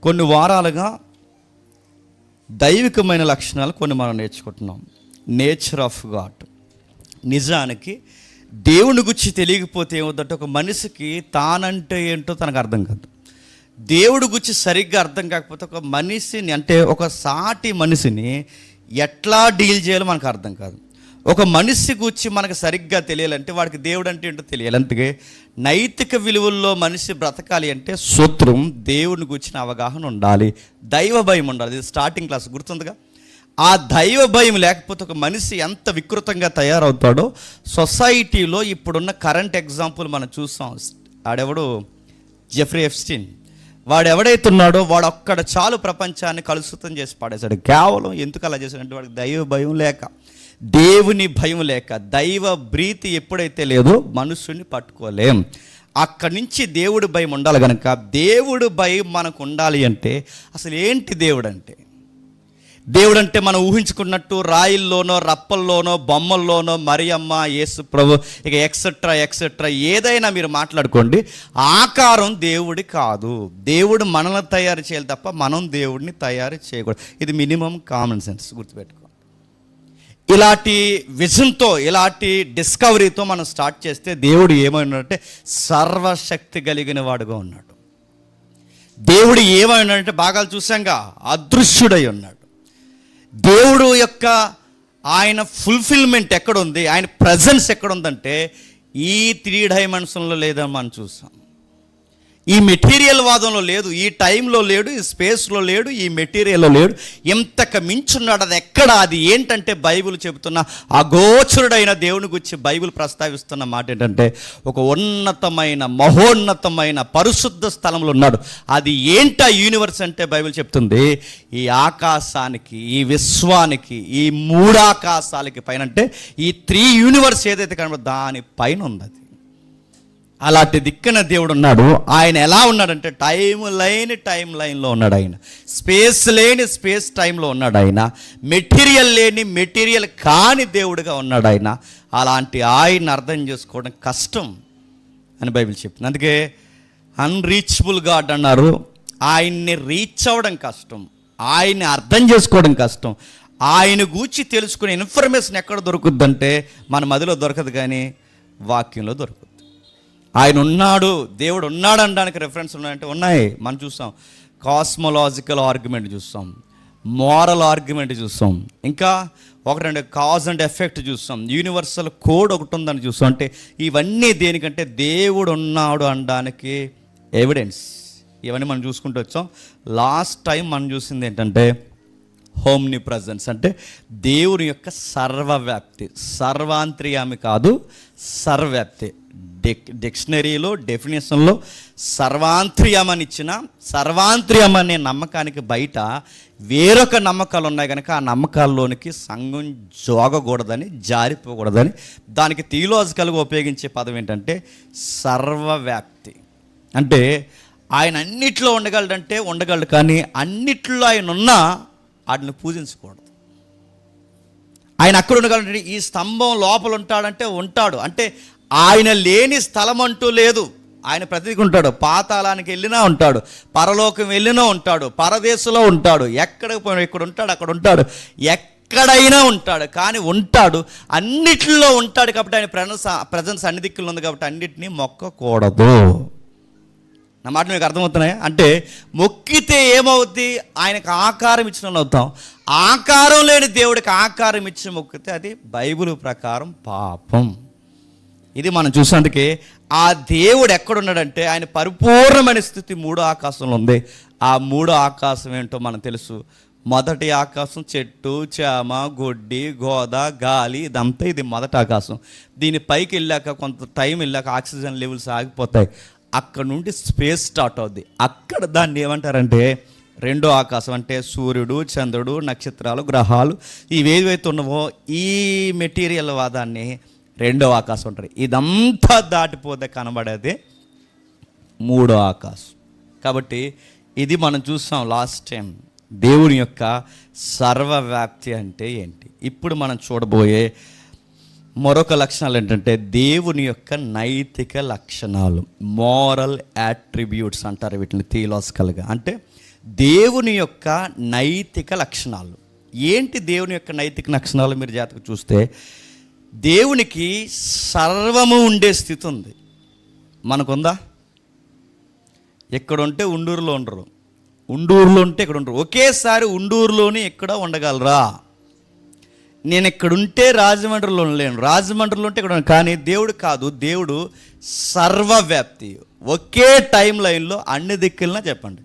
కొన్ని వారాలుగా దైవికమైన లక్షణాలు కొన్ని మనం నేర్చుకుంటున్నాం. Nature of God. నిజానికి దేవుని గురించి తెలియకపోతే ఏమవుతుందంటే ఒక మనిషికి తానంటే ఏంటో తనకు అర్థం కాదు. దేవుడి గురించి సరిగ్గా అర్థం కాకపోతే ఒక మనిషిని, అంటే ఒక సాటి మనిషిని ఎట్లా డీల్ చేయాలో మనకు అర్థం కాదు. ఒక మనిషి గురించి మనకు సరిగ్గా తెలియాలంటే వాడికి దేవుడు అంటే ఏంటో తెలియాలి. అందుకే నైతిక విలువల్లో మనిషి బ్రతకాలి అంటే సూత్రం దేవుని గురించిన అవగాహన ఉండాలి, దైవ భయం ఉండాలి. ఇది స్టార్టింగ్ క్లాస్ గుర్తుందిగా. ఆ దైవ భయం లేకపోతే ఒక మనిషి ఎంత వికృతంగా తయారవుతాడో సొసైటీలో ఇప్పుడున్న కరెంట్ ఎగ్జాంపుల్ మనం చూసాం. ఆడెవడు, జెఫ్రీ ఎప్స్టీన్. వాడు ఎవడైతే ఉన్నాడో వాడు ఒక్కడ చాలు ప్రపంచాన్ని కలుషితం చేసి పడేశాడు. కేవలం ఎందుకు అలా చేశాడంటే వాడికి దైవ భయం లేక, దేవుని భయం లేక. దైవ ప్రీతి ఎప్పుడైతే లేదో మనుషుని పట్టుకోలేం. అక్కడి నుంచి దేవుడి భయం ఉండాలి కనుక దేవుడు భయం మనకు ఉండాలి అంటే అసలు ఏంటి దేవుడు అంటే? దేవుడు అంటే మనం ఊహించుకున్నట్టు రాయిల్లోనో రప్పల్లోనో బొమ్మల్లోనో మరియమ్మ, యేసు ప్రభు, ఇక ఎక్సెట్రా ఎక్సెట్రా ఏదైనా మీరు మాట్లాడుకోండి, ఆకారం దేవుడి కాదు. దేవుడు మనల్ని తయారు చేయాలి తప్ప మనం దేవుడిని తయారు చేయకూడదు. ఇది మినిమం కామన్ సెన్స్, గుర్తుపెట్టుకో. ఇలాంటి విజన్తో, ఇలాంటి డిస్కవరీతో మనం స్టార్ట్ చేస్తే దేవుడు ఏమైనాడంటే సర్వశక్తి కలిగిన వాడుగా ఉన్నాడు. దేవుడు ఏమైనాడంటే బాగా చూసాంగా, అదృశ్యుడై ఉన్నాడు. దేవుడు యొక్క ఆయన ఫుల్ఫిల్మెంట్ ఎక్కడుంది, ఆయన ప్రజెన్స్ ఎక్కడుందంటే ఈ 3 డైమెన్షన్లో లేదని మనం చూసాం. ఈ మెటీరియల్ వాదంలో లేదు, ఈ టైంలో లేడు, ఈ స్పేస్లో లేడు, ఈ మెటీరియల్లో లేడు. ఎంతకు మించున్నాడు. అది ఎక్కడ, అది ఏంటంటే బైబిల్ చెబుతున్న అగోచరుడైన దేవుని గురించి బైబిల్ ప్రస్తావిస్తున్న మాట ఏంటంటే ఒక ఉన్నతమైన, మహోన్నతమైన పరిశుద్ధ స్థలంలో ఉన్నాడు. అది ఏంటా యూనివర్స్ అంటే బైబిల్ చెప్తుంది ఈ ఆకాశానికి, ఈ విశ్వానికి, ఈ 3 ఆకాశాలకి పైన, అంటే ఈ 3 యూనివర్స్ ఏదైతే కనబడో దాని పైన ఉంది. అది అలాంటి దిక్కున దేవుడు ఉన్నాడు. ఆయన ఎలా ఉన్నాడంటే టైం లైన్లో ఉన్నాడు. ఆయన స్పేస్ లేని స్పేస్ టైంలో ఉన్నాడు. ఆయన మెటీరియల్ లేని మెటీరియల్ కాని దేవుడుగా ఉన్నాడు ఆయన. అలాంటి ఆయన అర్థం చేసుకోవడం కష్టం అని బైబిల్ చెప్తుంది. అందుకే అన్రీచబుల్ గాడ్ అన్నారు. ఆయన్ని రీచ్ అవ్వడం కష్టం, ఆయన్ని అర్థం చేసుకోవడం కష్టం. ఆయన గూర్చి తెలుసుకునే ఇన్ఫర్మేషన్ ఎక్కడ దొరుకుద్దంటే మన మదిలో దొరకదు, కానీ వాక్యంలో దొరుకుతుంది. ఆయన ఉన్నాడు, దేవుడు ఉన్నాడు అనడానికి రెఫరెన్స్ ఉన్నాయంటే ఉన్నాయి. మనం చూస్తాం కాస్మోలాజికల్ ఆర్గ్యుమెంట్ చూస్తాం, మోరల్ ఆర్గ్యుమెంట్ చూస్తాం, ఇంకా 1-2 కాజ్ అండ్ ఎఫెక్ట్ చూస్తాం, యూనివర్సల్ కోడ్ ఒకటి ఉందని చూస్తాం. అంటే ఇవన్నీ దేనికంటే దేవుడు ఉన్నాడు అనడానికి ఎవిడెన్స్. ఇవన్నీ మనం చూసుకుంటూ వచ్చాం. లాస్ట్ టైం మనం చూసింది ఏంటంటే హోమ్ని ప్రజెన్స్, అంటే దేవుని యొక్క సర్వవ్యాప్తి. సర్వాంతర్యామి కాదు, సర్వవ్యాప్తి. డిక్షనరీలో డెఫినేషన్లో సర్వాంతర్యామని ఇచ్చిన, సర్వాంతర్యం అనే నమ్మకానికి బయట వేరొక నమ్మకాలు ఉన్నాయి కనుక ఆ నమ్మకాల్లోనికి సంఘం జోగకూడదని, జారిపోకూడదని దానికి థియలాజికల్గా ఉపయోగించే పదం ఏంటంటే సర్వవ్యాప్తి. అంటే ఆయన అన్నిట్లో ఉండగలడంటే ఉండగలడు, కానీ అన్నిట్లో ఆయన ఉన్నా వాటిని పూజించకూడదు. ఆయన అక్కడ ఉండగలంటే ఈ స్తంభం లోపల ఉంటాడంటే ఉంటాడు, అంటే ఆయన లేని స్థలం అంటూ లేదు. ఆయన ప్రతిదిగా ఉంటాడు. పాతాళానికి వెళ్ళినా ఉంటాడు, పరలోకం వెళ్ళినా ఉంటాడు, పరదేశంలో ఉంటాడు, ఎక్కడికి పోయినా ఇక్కడ ఉంటాడు, అక్కడ ఉంటాడు, ఎక్కడైనా ఉంటాడు, కానీ ఉంటాడు, అన్నిటిలో ఉంటాడు. కాబట్టి ఆయన ప్రజెన్స్ అన్ని దిక్కులు ఉంది కాబట్టి అన్నిటినీ మొక్కకూడదు. నా మాట మీకు అర్థమవుతున్నాయా? అంటే మొక్కితే ఏమవుద్ది? ఆయనకు ఆకారం ఇచ్చిన అవుతాం. ఆకారం లేని దేవుడికి ఆకారం ఇచ్చి మొక్కితే అది బైబిల్ ప్రకారం పాపం. ఇది మనం చూసినందుకే ఆ దేవుడు ఎక్కడున్నాడంటే ఆయన పరిపూర్ణమైన స్థితి 3 ఆకాశంలో ఉంది. ఆ 3 ఆకాశం ఏంటో మనకు తెలుసు. మొదటి ఆకాశం చెట్టు, చేమ, గొడ్డి, గోద, గాలి, ఇదంతా ఇది మొదటి ఆకాశం. దీని పైకి వెళ్ళాక కొంత టైం వెళ్ళాక ఆక్సిజన్ లెవెల్స్ ఆగిపోతాయి. అక్కడ నుండి స్పేస్ స్టార్ట్ అవుద్ది. అక్కడ దాన్ని ఏమంటారంటే 2వ ఆకాశం. అంటే సూర్యుడు, చంద్రుడు, నక్షత్రాలు, గ్రహాలు ఇవేవైతే ఉన్నావో ఈ మెటీరియల్ వాదాన్ని 2వ ఆకాశం అంటారు. ఇదంతా దాటిపోతే కనబడేది 3వ ఆకాశం. కాబట్టి ఇది మనం చూసాం లాస్ట్ టైం దేవుని యొక్క సర్వవ్యాప్తి అంటే ఏంటి. ఇప్పుడు మనం చూడబోయే మరొక లక్షణాలు ఏంటంటే దేవుని యొక్క నైతిక లక్షణాలు, మోరల్ యాట్రిబ్యూట్స్ అంటారు వీటిని థియలాజికల్గా. అంటే దేవుని యొక్క నైతిక లక్షణాలు. ఏంటి దేవుని యొక్క నైతిక లక్షణాలు? మీరు జాతకు చూస్తే దేవునికి సర్వము ఉండే స్థితి ఉంది. మనకుందా? ఎక్కడ ఉంటే ఉండూరులో ఉండరు, ఉండూరులో ఉంటే ఇక్కడ ఉండరు. ఒకేసారి ఉండూరులోని ఎక్కడ ఉండగలరా? నేను ఎక్కడుంటే రాజమండ్రిలో ఉండలేను, రాజమండ్రిలో ఉంటే ఇక్కడ. కానీ దేవుడు కాదు, దేవుడు సర్వవ్యాప్తి. ఒకే టైం లైన్లో అన్ని దిక్కులన చెప్పండి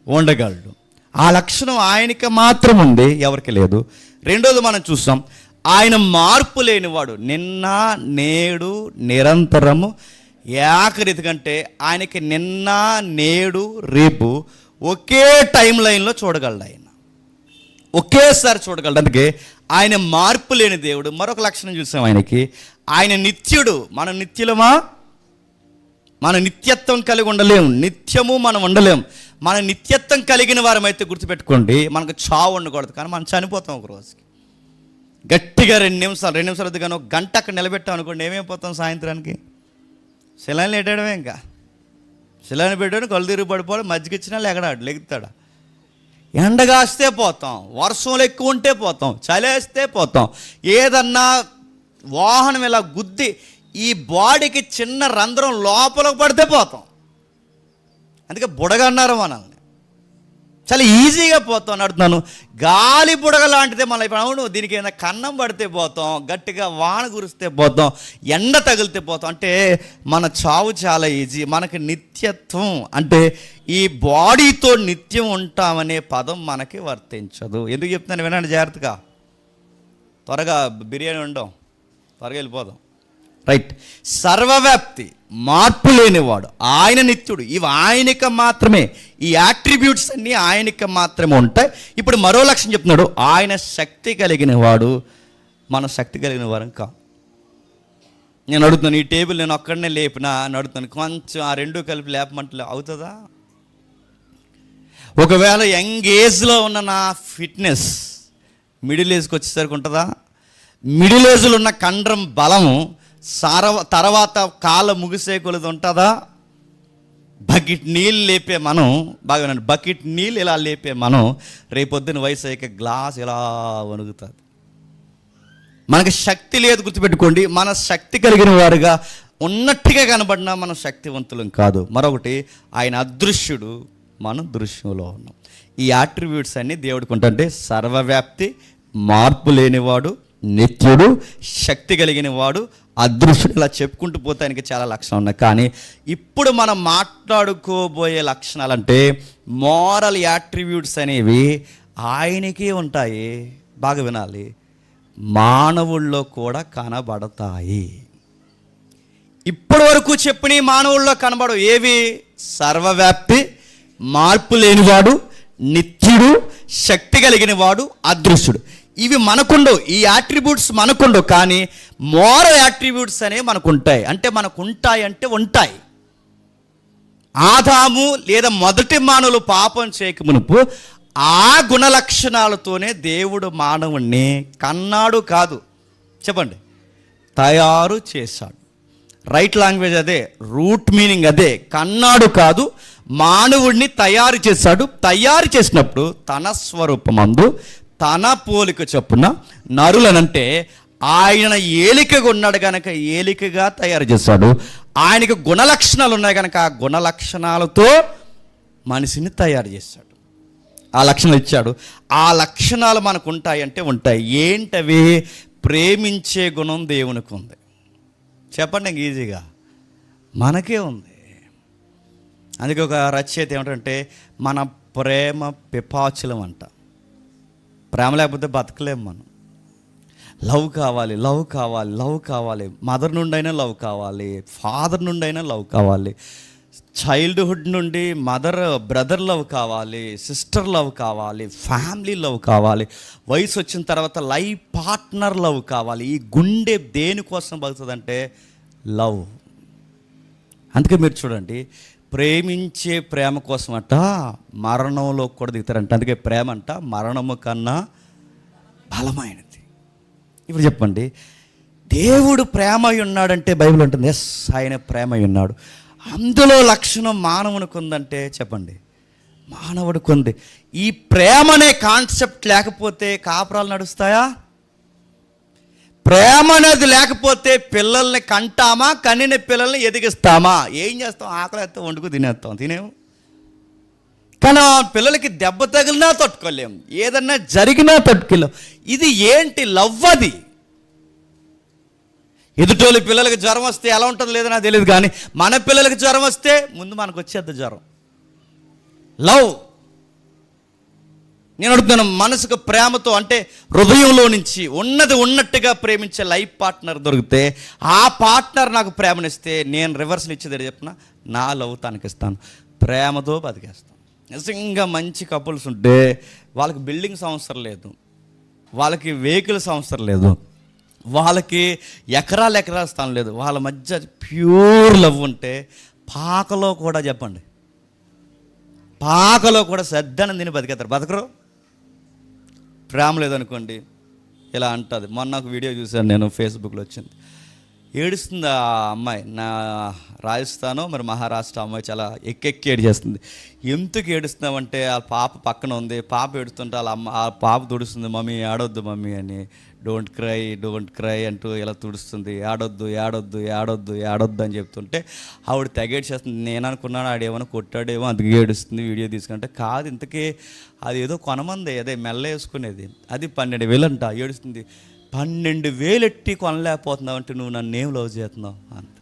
ఉండగలడు. ఆ లక్షణం ఆయనకి మాత్రం ఉంది, ఎవరికి లేదు. రెండోది మనం చూస్తాం, ఆయన మార్పు లేనివాడు. నిన్న నేడు నిరంతరము ఏకరీతి కంటే ఆయనకి నిన్న నేడు రేపు ఒకే టైం లైన్లో చూడగలడు. ఆయన ఒకేసారి చూడగలడు. అందుకే ఆయన మార్పు లేని దేవుడు. మరొక లక్షణం చూసాం ఆయనకి, ఆయన నిత్యుడు. మనం నిత్యులమా? మన నిత్యత్వం కలిగి ఉండలేము, నిత్యము మనం ఉండలేము. మన నిత్యత్వం కలిగిన వారమైతే గుర్తుపెట్టుకోండి, మనకు చావు ఉండకూడదు. కానీ మనం చనిపోతాం ఒక రోజుకి. గట్టిగా 2 నిమిషాలు వద్దు కానీ ఒక గంట అక్కడ నిలబెట్టాం అనుకోండి, ఏమైపోతాం? సాయంత్రానికి శిలాన్ని పెట్టడమే. ఇంకా శిలాన్ని పెట్టాడు, కళ్ళు తిరిగి పడిపోవాలి, మజ్జిగ ఇచ్చినా లెగుతాడా? ఎండగాస్తే పోతాం, వర్షంలో ఎక్కువ ఉంటే పోతాం, చలేస్తే పోతాం. ఏదన్నా వాహనం ఇలా గుద్ది ఈ బాడీకి చిన్న రంధ్రం లోపలికి పడితే పోతాం. అందుకే బుడగ అన్నారు మనల్ని. చాలా ఈజీగా పోతాం. నడుతున్నాను, గాలి బుడగ లాంటిదే మన. ఇప్పుడు అవును, దీనికి ఏదైనా కన్నం పడితే పోతాం, గట్టిగా వాన కురిస్తే పోతాం, ఎండ తగిలితే పోతాం. అంటే మన చావు చాలా ఈజీ. మనకి నిత్యత్వం అంటే ఈ బాడీతో నిత్యం ఉంటామనే పదం మనకి వర్తించదు. ఎందుకు చెప్తున్నాను వినండి జాగ్రత్తగా. త్వరగా బిర్యానీ వండాం, త్వరగా వెళ్ళిపోదాం. రైట్. సర్వవ్యాప్తి, మార్పు లేనివాడు, ఆయన నిత్యుడు. ఇవి ఆయనకి మాత్రమే, ఈ యాట్రిబ్యూట్స్ అన్నీ ఆయనకి మాత్రమే ఉంటాయి. ఇప్పుడు మరో లక్షణం చెప్తున్నాడు, ఆయన శక్తి కలిగిన వాడు. మన శక్తి కలిగిన వారం కా. నేను అడుగుతున్నాను, ఈ టేబుల్ నేను ఒక్కడనే లేపినా అడుగుతాను, కొంచెం ఆ రెండు కలిపి లేపమంటే అవుతుందా? ఒకవేళ యంగ్ ఏజ్లో ఉన్న నా ఫిట్నెస్ మిడిల్ ఏజ్కి వచ్చేసరికి ఉంటుందా? మిడిల్ ఏజ్లో ఉన్న కండరం బలము తర్వాత కాలం ముగిసే కొలది ఉంటుందా? బకెట్ నీళ్ళు లేపే మనం, బాగా వినండి, బకెట్ నీళ్ళు ఇలా లేపే మనం రేపొద్దున వయసు అయ్యాక గ్లాస్ ఇలా వణుకుతుంది. మనకి శక్తి లేదు, గుర్తుపెట్టుకోండి. మన శక్తి కలిగిన వారుగా ఉన్నట్టుగా కనబడినా మనం శక్తివంతులం కాదు. మరొకటి, ఆయన అదృశ్యుడు, మనం దృశ్యంలో ఉన్నాం. ఈ యాట్రిబ్యూట్స్ అన్నీ దేవుడికి ఉంటుంటే సర్వవ్యాప్తి, మార్పు లేనివాడు, నిత్యుడు, శక్తి కలిగిన వాడు, అదృశ్యుడు. ఇలా చెప్పుకుంటూ పోతే ఆయనకి చాలా లక్షణాలు ఉన్నాయి. కానీ ఇప్పుడు మనం మాట్లాడుకోబోయే లక్షణాలంటే మోరల్ యాట్రిబ్యూట్స్ అనేవి ఆయనకే ఉంటాయి. బాగా వినాలి, మానవుల్లో కూడా కనబడతాయి. ఇప్పటి వరకు చెప్పిన మానవుల్లో కనబడవు. ఏవి? సర్వవ్యాప్తి, మార్పు లేనివాడు, నిత్యుడు, శక్తి కలిగిన వాడు, అదృశ్యుడు. ఇవి మనకుండవు, ఈ యాట్రిబ్యూట్స్ మనకుండవు. కానీ మోరల్ యాట్రిబ్యూట్స్ అనేవి మనకుంటాయి. అంటే మనకుంటాయి అంటే ఉంటాయి. ఆదాము లేదా మొదటి మానవులు పాపం చేయక మునుపు ఆ గుణలక్షణాలతోనే దేవుడు మానవుణ్ణి కన్నాడు కాదు, చెప్పండి, తయారు చేశాడు. రైట్ లాంగ్వేజ్ అదే, రూట్ మీనింగ్ అదే. కన్నాడు కాదు, మానవుడిని తయారు చేశాడు. తయారు చేసినప్పుడు తన స్వరూపమందు తన పోలిక చొప్పున నరులనంటే ఆయన ఏలికగా ఉన్నాడు కనుక ఏలికగా తయారు చేశాడు. ఆయనకు గుణలక్షణాలు ఉన్నాయి కనుక ఆ గుణలక్షణాలతో మనిషిని తయారు చేశాడు. ఆ లక్షణాలు ఇచ్చాడు. ఆ లక్షణాలు మనకు ఉంటాయి అంటే ఉంటాయి. ఏంటవి? ప్రేమించే గుణం దేవునికి ఉంది. చెప్పండి ఈజీగా, మనకే ఉంది. అందుకే ఒక రచయిత ఏమిటంటే, మన ప్రేమ పిపాచులం అంట. ప్రేమ లేకపోతే బతకలేము మనం. లవ్ కావాలి, లవ్ కావాలి, లవ్ కావాలి. మదర్ నుండి అయినా లవ్ కావాలి, ఫాదర్ నుండి అయినా లవ్ కావాలి, చైల్డ్హుడ్ నుండి మదర్ బ్రదర్ లవ్ కావాలి, సిస్టర్ లవ్ కావాలి, ఫ్యామిలీ లవ్ కావాలి, వయసు వచ్చిన తర్వాత లైఫ్ పార్ట్నర్ లవ్ కావాలి. ఈ గుండె దేనికోసం బతుకుతుందంటే లవ్. అందుకే మీరు చూడండి, ప్రేమించే ప్రేమ కోసం అంట మరణంలో కూడా దిగుతారంట. అందుకే ప్రేమ అంట మరణము కన్నా బలమైనది. ఇప్పుడు చెప్పండి, దేవుడు ప్రేమ ఉన్నాడంటే బైబిల్ ఉంటుంది ఎస్, ఆయన ప్రేమ ఉన్నాడు. అందులో లక్షణం మానవునికి ఉందంటే చెప్పండి, మానవుడికి ఉంది. ఈ ప్రేమ అనే కాన్సెప్ట్ లేకపోతే కాపురాలు నడుస్తాయా? ప్రేమ అనేది లేకపోతే పిల్లల్ని కంటామా? కనిన పిల్లల్ని ఎదిగిస్తామా? ఏం చేస్తాం? ఆకలి వేస్తాం, వండుకు తినేస్తాం, తినేము. కానీ పిల్లలకి దెబ్బ తగిలినా తట్టుకోలేము, ఏదన్నా జరిగినా తట్టుకోలేము. ఇది ఏంటి? లవ్. అది ఎదుటోళ్ళ పిల్లలకి జ్వరం వస్తే ఎలా ఉంటుందో లేదో నాకు తెలియదు, కానీ మన పిల్లలకి జ్వరం వస్తే ముందు మనకు వచ్చేది జ్వరం. లవ్. నేను అడుగుతున్నాను, మనసుకు ప్రేమతో అంటే హృదయంలో నుంచి ఉన్నది ఉన్నట్టుగా ప్రేమించే లైఫ్ పార్ట్నర్ దొరికితే, ఆ పార్ట్నర్ నాకు ప్రేమనిస్తే నేను రివర్స్లు ఇచ్చేది చెప్పిన నా లవ్ తనకి ఇస్తాను, ప్రేమతో బతికేస్తాను. నిజంగా మంచి కపుల్స్ ఉంటే వాళ్ళకి బిల్డింగ్స్ అవసరం లేదు, వాళ్ళకి వెహికల్స్ అవసరం లేదు, వాళ్ళకి ఎకరాల స్థానం లేదు, వాళ్ళ మధ్య ప్యూర్ లవ్ ఉంటే పాకలో కూడా చెప్పండి, పాకలో కూడా శ్రద్ధను తిని బతికేస్తారు. బతకరు. ప్రేమ లేదనుకోండి ఇలా అంటుంది. మొన్న ఒక వీడియో చూశాను నేను, ఫేస్బుక్లో వచ్చింది. ఏడుస్తుంది ఆ అమ్మాయి. నా రాజస్థాను మరి మహారాష్ట్ర అమ్మాయి చాలా ఎక్కెక్కి ఏడు చేస్తుంది. ఎందుకు ఏడుస్తున్నామంటే ఆ పాప పక్కన ఉంది, పాప ఏడుస్తుంటే వాళ్ళ అమ్మ ఆ పాప తుడుస్తుంది, మమ్మీ ఏడొద్దు మమ్మీ అని, డోంట్ క్రై అంటూ ఇలా తుడుస్తుంది. ఏడొద్దు అని చెప్తుంటే ఆవిడ తెగేడ్చేస్తుంది. నేను అనుకున్నాను ఆడేమో కొట్టాడేమో అందుకే ఏడుస్తుంది, వీడియో తీసుకుంటే కాదు, ఇంతకీ అది ఏదో కొనమంది, అదే మెల్ల వేసుకునేది, అది 12,000 అంట. ఏడుస్తుంది. 12,000 ఎట్టి కొనలేకపోతున్నావు అంటే నువ్వు నన్ను ఏం లవ్ చేస్తున్నావు అంత.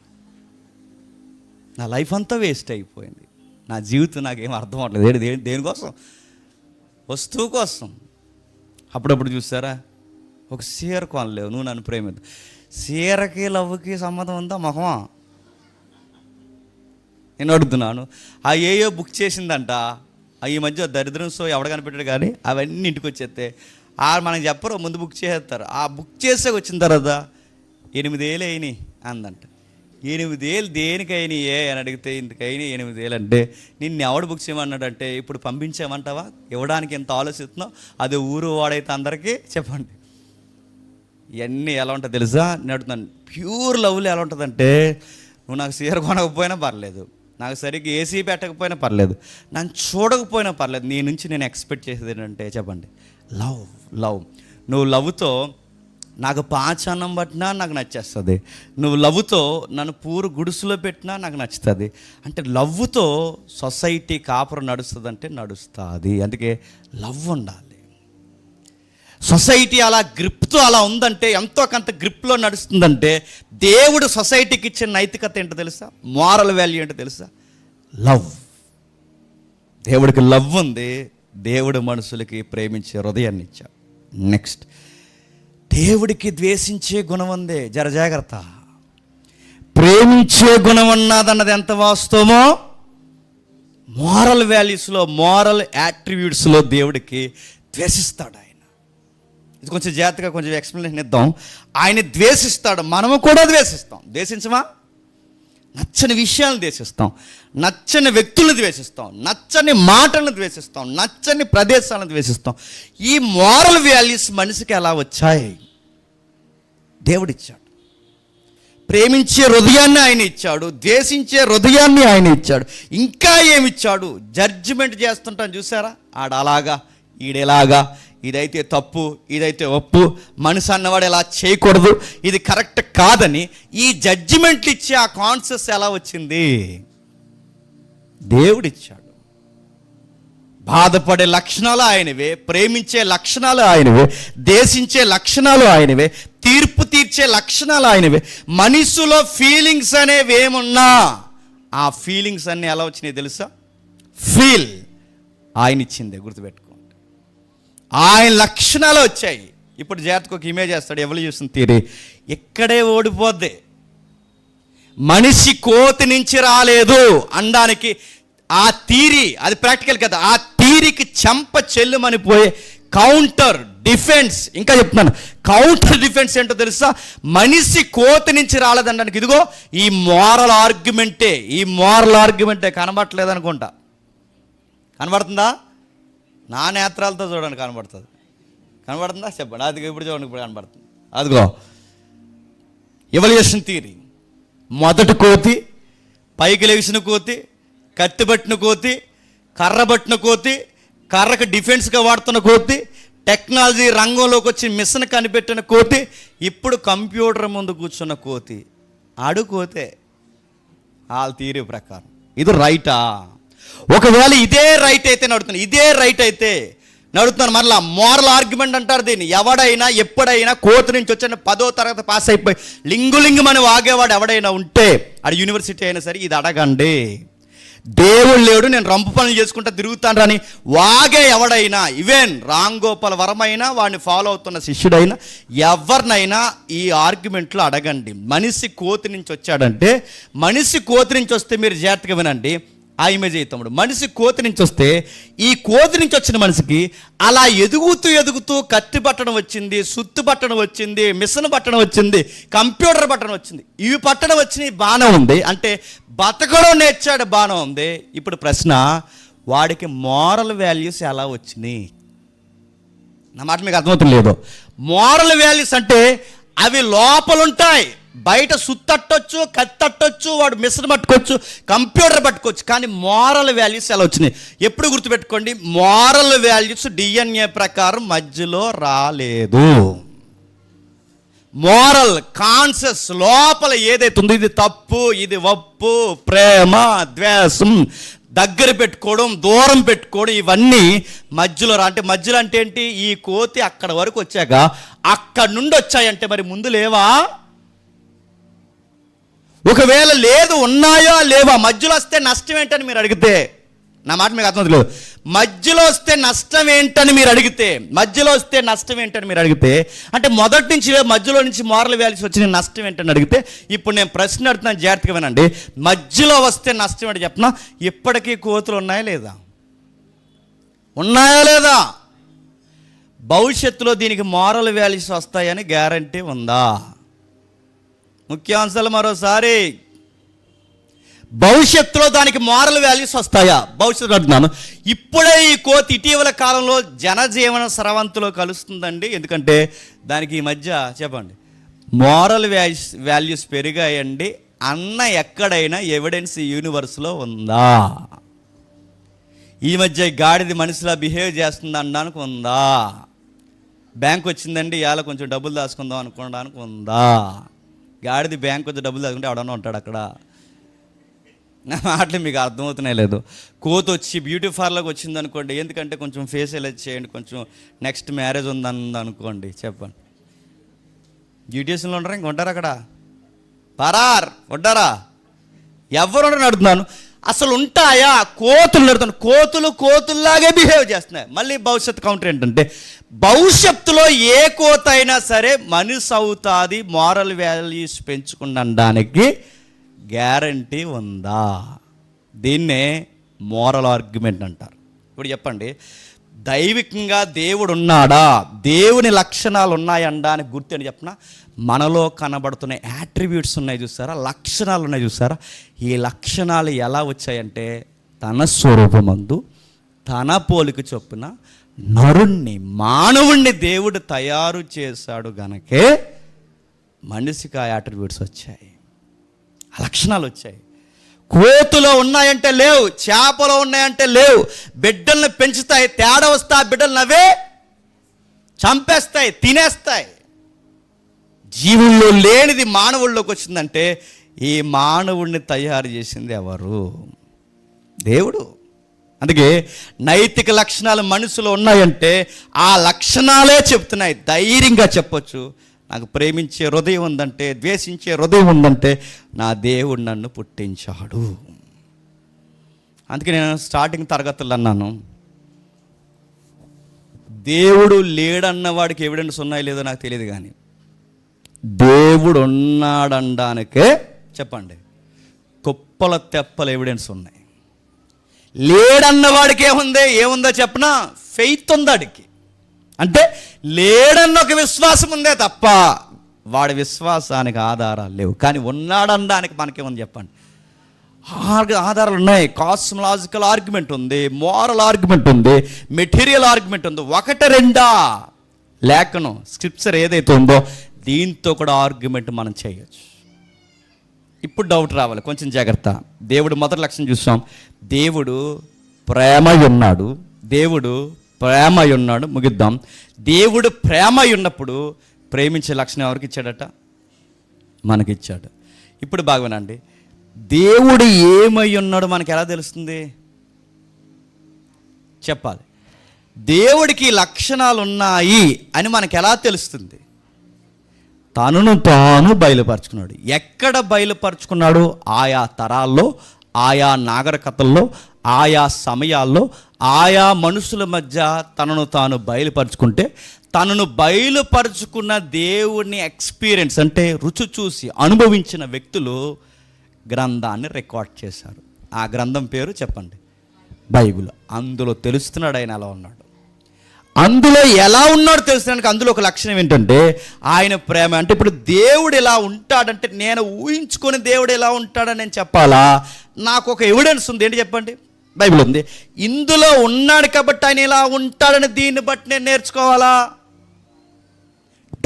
నా లైఫ్ అంతా వేస్ట్ అయిపోయింది, నా జీవితం నాకేం అర్థం అవ్వట్లేదు. దేనికోసం? వస్తువు కోసం. అప్పుడప్పుడు చూసారా, ఒక చీర కొనలేవు, నువ్వు నన్ను ప్రేమిద్దు. చీరకి లవ్కి సంబంధం ఉందా? మొహమా. నేను అడుగుతున్నాను, ఆ ఏయో బుక్ చేసిందంట, ఈ మధ్య దరిద్రం సో ఎవడ కనిపెట్టాడు, కానీ అవన్నీ ఇంటికి వచ్చేస్తే మనకి చెప్పరు, ముందు బుక్ చేసేస్తారు. ఆ బుక్ చేసే వచ్చిన తర్వాత 8,000 అయినాయి అందంట. 8,000 దేనికైనా అని అడిగితే ఇంతకైనా 8,000 అంటే నిన్ను ఎవడు బుక్ చేయమన్నాడంటే ఇప్పుడు పంపించామంటావా? ఇవ్వడానికి ఎంత ఆలోచిస్తున్నావు? అది ఊరు వాడైతే అందరికీ చెప్పండి. ఇవన్నీ ఎలా ఉంటుంది తెలుసా? నేను అడుగుతున్నాను, ప్యూర్ లవ్లో ఎలా ఉంటుందంటే, నువ్వు నాకు చీర కొనకపోయినా పర్లేదు, నాకు సరిగ్గా ఏసీ పెట్టకపోయినా పర్లేదు, నన్ను చూడకపోయినా పర్లేదు, నీ నుంచి నేను ఎక్స్పెక్ట్ చేసేది ఏంటంటే చెప్పండి, లవ్. నువ్వు లవ్తో నాకు పాచాన్నం పట్టినా నాకు నచ్చేస్తుంది, నువ్వు లవ్తో నన్ను పూరు గుడుసులో పెట్టినా నాకు నచ్చుతుంది. అంటే లవ్తో సొసైటీ కాపురం నడుస్తుంది అంటే నడుస్తుంది. అందుకే లవ్ ఉండాలి. సొసైటీ అలా గ్రిప్తో అలా ఉందంటే, ఎంతో కొంత గ్రిప్లో నడుస్తుందంటే, దేవుడు సొసైటీకి ఇచ్చిన నైతికత ఏంటో తెలుసా? మోరల్ వాల్యూ ఏంటో తెలుసా? లవ్. దేవుడికి లవ్ ఉంది. దేవుడు మనుషులకి ప్రేమించే హృదయాన్ని ఇచ్చాడు. నెక్స్ట్, దేవుడికి ద్వేషించే గుణం ఉంది. జాగ్రత్త. ప్రేమించే గుణం ఉన్నదన్నది ఎంత వాస్తవమో, మోరల్ వాల్యూస్లో, మోరల్ యాట్రిబ్యూట్స్లో దేవుడికి ద్వేషిస్తాడు ఆయన. ఇది కొంచెం జాగ్రత్తగా కొంచెం ఎక్స్ప్లెనేషన్ ఇద్దాం. ఆయన ద్వేషిస్తాడు, మనము కూడా ద్వేషిస్తాం. ద్వేషించమా? నచ్చని విషయాలను ద్వేషిస్తాం, నచ్చని వ్యక్తులను ద్వేషిస్తాం, నచ్చని మాటలను ద్వేషిస్తాం, నచ్చని ప్రదేశాలను ద్వేషిస్తాం. ఈ మోరల్ వాల్యూస్ మనిషికి ఎలా వచ్చాయి? దేవుడిచ్చాడు. ప్రేమించే హృదయాన్ని ఆయన ఇచ్చాడు, ద్వేషించే హృదయాన్ని ఆయన ఇచ్చాడు. ఇంకా ఏమిచ్చాడు? జడ్జిమెంట్ చేస్తుంటాం చూసారా, ఆడ అలాగా ఈడెలాగా, ఇదైతే తప్పు, ఇదైతే ఒప్పు, మనిషి అన్నవాడు ఎలా చేయకూడదు, ఇది కరెక్ట్ కాదని ఈ జడ్జిమెంట్లు ఇచ్చే ఆ కాన్షియస్ ఎలా వచ్చింది? దేవుడిచ్చాడు. బాధపడే లక్షణాలు ఆయనవే, ప్రేమించే లక్షణాలు ఆయనవే, దేశించే లక్షణాలు ఆయనవే, తీర్పు తీర్చే లక్షణాలు ఆయనవే. మనిషిలో ఫీలింగ్స్ అనేవి ఏమున్నా ఆ ఫీలింగ్స్ అన్నీ ఎలా వచ్చినాయి తెలుసా? ఫీల్ ఆయన ఇచ్చిందే, గుర్తుపెట్టుకోండి. ఆయన లక్షణాలు వచ్చాయి. ఇప్పుడు జాతకు ఒక ఇమేజ్ చేస్తాడు, ఎవల్యూషన్ థియరీ. ఇక్కడే ఓడిపోద్ది. మనిషి కోతి నుంచి రాలేదు అనడానికి ఆ థియరీ, అది ప్రాక్టికల్ కదా, ఆ థియరీకి చెంప చెల్లుమనిపోయే కౌంటర్ డిఫెన్స్. ఇంకా చెప్తున్నాను, కౌంటర్ డిఫెన్స్ ఏంటో తెలుసా? మనిషి కోతి నుంచి రాలేదనడానికి ఇదిగో ఈ మోరల్ ఆర్గ్యుమెంటే. కనబడట్లేదు అనుకుంటా, కనబడుతుందా? నా నేత్రాలతో చూడండి, కనబడుతుందా చెప్పండి. అది ఇప్పుడు చూడండి, ఇప్పుడు కనబడుతుంది. అదిగో ఎవల్యూషన్ థియరీ. మొదటి కోతి, పైకి లేచిన కోతి, కత్తిపట్టిన కోతి, కర్ర పట్టిన కోతి, కర్రకు డిఫెన్స్గా వాడుతున్న కోతి, టెక్నాలజీ రంగంలోకి వచ్చి మిషన్ కనిపెట్టిన కోతి, ఇప్పుడు కంప్యూటర్ ముందు కూర్చున్న కోతి. ఆడు కోతే వాళ్ళ థియరీ ప్రకారం. ఇది రైటా? ఒకవేళ ఇదే రైట్ అయితే నడుతున్నాను, ఇదే రైట్ అయితే నడుతున్నాను, మరలా మోరల్ ఆర్గ్యుమెంట్ అంటారు దీన్ని. ఎవడైనా ఎప్పుడైనా కోతి నుంచి వచ్చి 10వ తరగతి పాస్ అయిపోయి లింగులింగమని వాగేవాడు ఎవడైనా ఉంటే, అది యూనివర్సిటీ అయినా సరే, ఇది అడగండి. దేవుడు లేడు, నేను రంపు పనులు చేసుకుంటా తిరుగుతాను అని వాగే ఎవడైనా, ఈవెన్ రామ్ గోపాల్ వర్మైనా వాడిని ఫాలో అవుతున్న శిష్యుడైనా ఎవరినైనా ఈ ఆర్గ్యుమెంట్లో అడగండి. మనిషి కోతి నుంచి వచ్చాడంటే, మనిషి కోతి నుంచి వస్తే మీరు జాగ్రత్తగా వినండి, ఆ ఇమేజ్ అవుతాడు. మనిషి కోతి నుంచి వస్తే, ఈ కోతి నుంచి వచ్చిన మనిషికి అలా ఎదుగుతూ ఎదుగుతూ కత్తి పట్టడం వచ్చింది, సుత్తు పట్టడం వచ్చింది, మిషన్ పట్టడం వచ్చింది, కంప్యూటర్ పట్టడం వచ్చింది. ఇవి పట్టడం వచ్చినాయి, బాగానే ఉంది. అంటే బతకడం నేర్చాడు, బాగానే ఉంది. ఇప్పుడు ప్రశ్న, వాడికి మోరల్ వాల్యూస్ ఎలా వచ్చినాయి? నా మాట మీకు అర్థమవుతుంది లేదు? మోరల్ వాల్యూస్ అంటే అవి లోపలుంటాయి. బయట సుత్తట్టొచ్చు, కత్తట్టొచ్చు, వాడు మిషన్ పట్టుకోవచ్చు, కంప్యూటర్ పట్టుకోవచ్చు, కానీ మోరల్ వాల్యూస్ ఎలా వచ్చినాయి? ఎప్పుడు గుర్తుపెట్టుకోండి, మోరల్ వాల్యూస్ DNA ప్రకారం మధ్యలో రాలేదు. మోరల్ కాన్షియస్ లోపల ఏదైతే ఉందో, ఇది తప్పు, ఇది ఒప్పు, ప్రేమ, ద్వేషం, దగ్గర పెట్టుకోవడం, దూరం పెట్టుకోవడం, ఇవన్నీ మధ్యలో అంటే మధ్యలో అంటే ఏంటి? ఈ కోతి అక్కడ వరకు వచ్చాక అక్కడ నుండి వచ్చాయంటే మరి ముందు లేవా? ఒకవేళ లేదు, ఉన్నాయో లేవా? మధ్యలో వస్తే నష్టం ఏంటని మీరు అడిగితే, నా మాట మీకు అర్థమవుతుంది. మధ్యలో వస్తే నష్టం ఏంటని మీరు అడిగితే, మధ్యలో వస్తే నష్టం ఏంటని మీరు అడిగితే, అంటే మొదటి నుంచి మధ్యలో నుంచి మోరల్ వాల్యూస్ వచ్చిన నష్టం ఏంటని అడిగితే, ఇప్పుడు నేను ప్రశ్న అడుగుతున్నాను, జాగ్రత్తగా వినండి. మధ్యలో వస్తే నష్టం ఏంటో చెప్పనా? ఇప్పటికీ కోతులు ఉన్నాయా లేదా? ఉన్నాయా లేదా? భవిష్యత్తులో దీనికి మోరల్ వాల్యూస్ వస్తాయని గ్యారంటీ ఉందా? ముఖ్యాంశాలు మరోసారి, భవిష్యత్తులో దానికి మోరల్ వాల్యూస్ వస్తాయా? భవిష్యత్తు అంటున్నాను. ఇప్పుడే ఈ కోతి ఇటీవల కాలంలో జనజీవన స్రవంతిలో కలుస్తుందండి. ఎందుకంటే దానికి ఈ మధ్య చెప్పండి మోరల్ వాల్యూస్ పెరిగాయండి అన్న ఎక్కడైనా ఎవిడెన్స్ యూనివర్స్లో ఉందా? ఈ మధ్య గాడిది మనిషిలా బిహేవ్ చేస్తుంది అనడానికి ఉందా? బ్యాంక్ వచ్చిందండి, ఇవాళ కొంచెం డబ్బులు దాచుకుందాం అనుకోవడానికి ఉందా? గాడిది బ్యాంక్ వచ్చి డబ్బులు దాచుకుంటే ఎవడన్నా ఉంటాడు అక్కడ? నా మాటలు మీకు అర్థమవుతున్నాయి లేదు? కోతి వచ్చి బ్యూటీ పార్లర్కి వచ్చింది అనుకోండి, ఎందుకంటే కొంచెం ఫేస్ ఎలా చేయండి, కొంచెం నెక్స్ట్ మ్యారేజ్ ఉందని అనుకోండి, చెప్పండి, బ్యూటీషియన్లో ఉంటారా? ఇంక ఉంటారా అక్కడ? పరార్ ఉంటారా? ఎవరు ఉండరు అడుగుతున్నాను. అసలు ఉంటాయా? కోతులు నడుతున్నాను, కోతులు కోతుల్లాగే బిహేవ్ చేస్తున్నాయి. మళ్ళీ భవిష్యత్తు కౌంటర్ ఏంటంటే, భవిష్యత్తులో ఏ కోత అయినా సరే మనిషి అవుతుంది మోరల్ వాల్యూస్ పెంచుకునడానికి గ్యారంటీ ఉందా? దీన్నే మోరల్ ఆర్గ్యుమెంట్ అంటారు. ఇప్పుడు చెప్పండి, దైవికంగా దేవుడు ఉన్నాడా, దేవుని లక్షణాలు ఉన్నాయనడానికి గుర్తు అని చెప్పిన, మనలో కనబడుతున్న యాట్రిబ్యూట్స్ ఉన్నాయి చూసారా, లక్షణాలు ఉన్నాయి చూసారా, ఈ లక్షణాలు ఎలా వచ్చాయంటే తన స్వరూపమందు తన పోలిక చొప్పున నరుణ్ణి మానవుణ్ణి దేవుడు తయారు చేశాడు గనకే మనిషికి ఆ యాట్రిబ్యూట్స్ వచ్చాయి, ఆ లక్షణాలు వచ్చాయి. కోతులో ఉన్నాయంటే లేవు, చేపలో ఉన్నాయంటే లేవు. బిడ్డల్ని పెంచుతాయి, తేడా వస్తే ఆ బిడ్డలు నవ్వే చంపేస్తాయి, తినేస్తాయి. జీవుల్లో లేనిది మానవుల్లోకి వచ్చిందంటే ఈ మానవుడిని తయారు చేసింది ఎవరు? దేవుడు. అందుకే నైతిక లక్షణాలు మనుషులో ఉన్నాయంటే ఆ లక్షణాలే చెప్తున్నాయి. ధైర్యంగా చెప్పొచ్చు, నాకు ప్రేమించే హృదయం ఉందంటే, ద్వేషించే హృదయం ఉందంటే నా దేవుడు నన్ను పుట్టించాడు. అందుకే నేను స్టార్టింగ్ తరగతులు అన్నాను, దేవుడు లేడన్న వాడికి ఎవిడెన్స్ ఉన్నాయో లేదో నాకు తెలియదు, కానీ దేవుడు ఉన్నాడనడానికే చెప్పండి కుప్పల తెప్పల ఎవిడెన్స్ ఉన్నాయి. లేడన్నవాడికి ఏముందో చెప్పనా? ఫెయిత్ ఉంది వాడికి. అంటే లేడన్న ఒక విశ్వాసం ఉందే తప్ప వాడి విశ్వాసానికి ఆధారాలు లేవు. కానీ ఉన్నాడనడానికి మనకేముంది చెప్పండి? ఆధారాలు ఉన్నాయి. కాస్మలాజికల్ ఆర్గ్యుమెంట్ ఉంది, మోరల్ ఆర్గ్యుమెంట్ ఉంది, మెటీరియల్ ఆర్గ్యుమెంట్ ఉంది. ఒకటి రెండా? లేఖనం స్క్రిప్చర్ ఏదైతే ఉందో దీంతో కూడా ఆర్గ్యుమెంట్ మనం చేయొచ్చు. ఇప్పుడు డౌట్ రావాలి, కొంచెం జాగ్రత్త. దేవుడు మొదటి లక్షణం చూసాం, దేవుడు ప్రేమై ఉన్నాడు. దేవుడు ప్రేమై ఉన్నాడు. ముగిద్దాం. దేవుడు ప్రేమై ఉన్నప్పుడు ప్రేమించే లక్షణం ఎవరికి ఇచ్చాడట? మనకిచ్చాడు. ఇప్పుడు బాగా వినండి. దేవుడు ఏమై ఉన్నాడో మనకు ఎలా తెలుస్తుంది? చెప్పాలి. దేవుడికి లక్షణాలు ఉన్నాయి అని మనకు ఎలా తెలుస్తుంది? తనను తాను బయలుపరుచుకున్నాడు. ఎక్కడ బయలుపరుచుకున్నాడు? ఆయా తరాల్లో, ఆయా నాగరికతల్లో, ఆయా సమయాల్లో, ఆయా మనుషుల మధ్య తనను తాను బయలుపరుచుకుంటే, తనను బయలుపరుచుకున్న దేవుడిని ఎక్స్పీరియన్స్ అంటే రుచి చూసి అనుభవించిన వ్యక్తులు గ్రంథాన్ని రికార్డ్ చేశారు. ఆ గ్రంథం పేరు చెప్పండి, బైబిల్. అందులో తెలుస్తున్నాడు ఆయన ఎలా ఉన్నాడు. అందులో ఎలా ఉన్నాడో తెలుసుకోవడానికి అందులో ఒక లక్షణం ఏంటంటే ఆయన ప్రేమ. అంటే ఇప్పుడు దేవుడు ఎలా ఉంటాడంటే నేను ఊహించుకొని దేవుడు ఎలా ఉంటాడని నేను చెప్పాలా? నాకు ఒక ఎవిడెన్స్ ఉంది. ఏంటి చెప్పండి? బైబిల్ ఉంది. ఇందులో ఉన్నాడు కాబట్టి ఆయన ఎలా ఉంటాడని దీన్ని బట్టి నేను నేర్చుకోవాలా?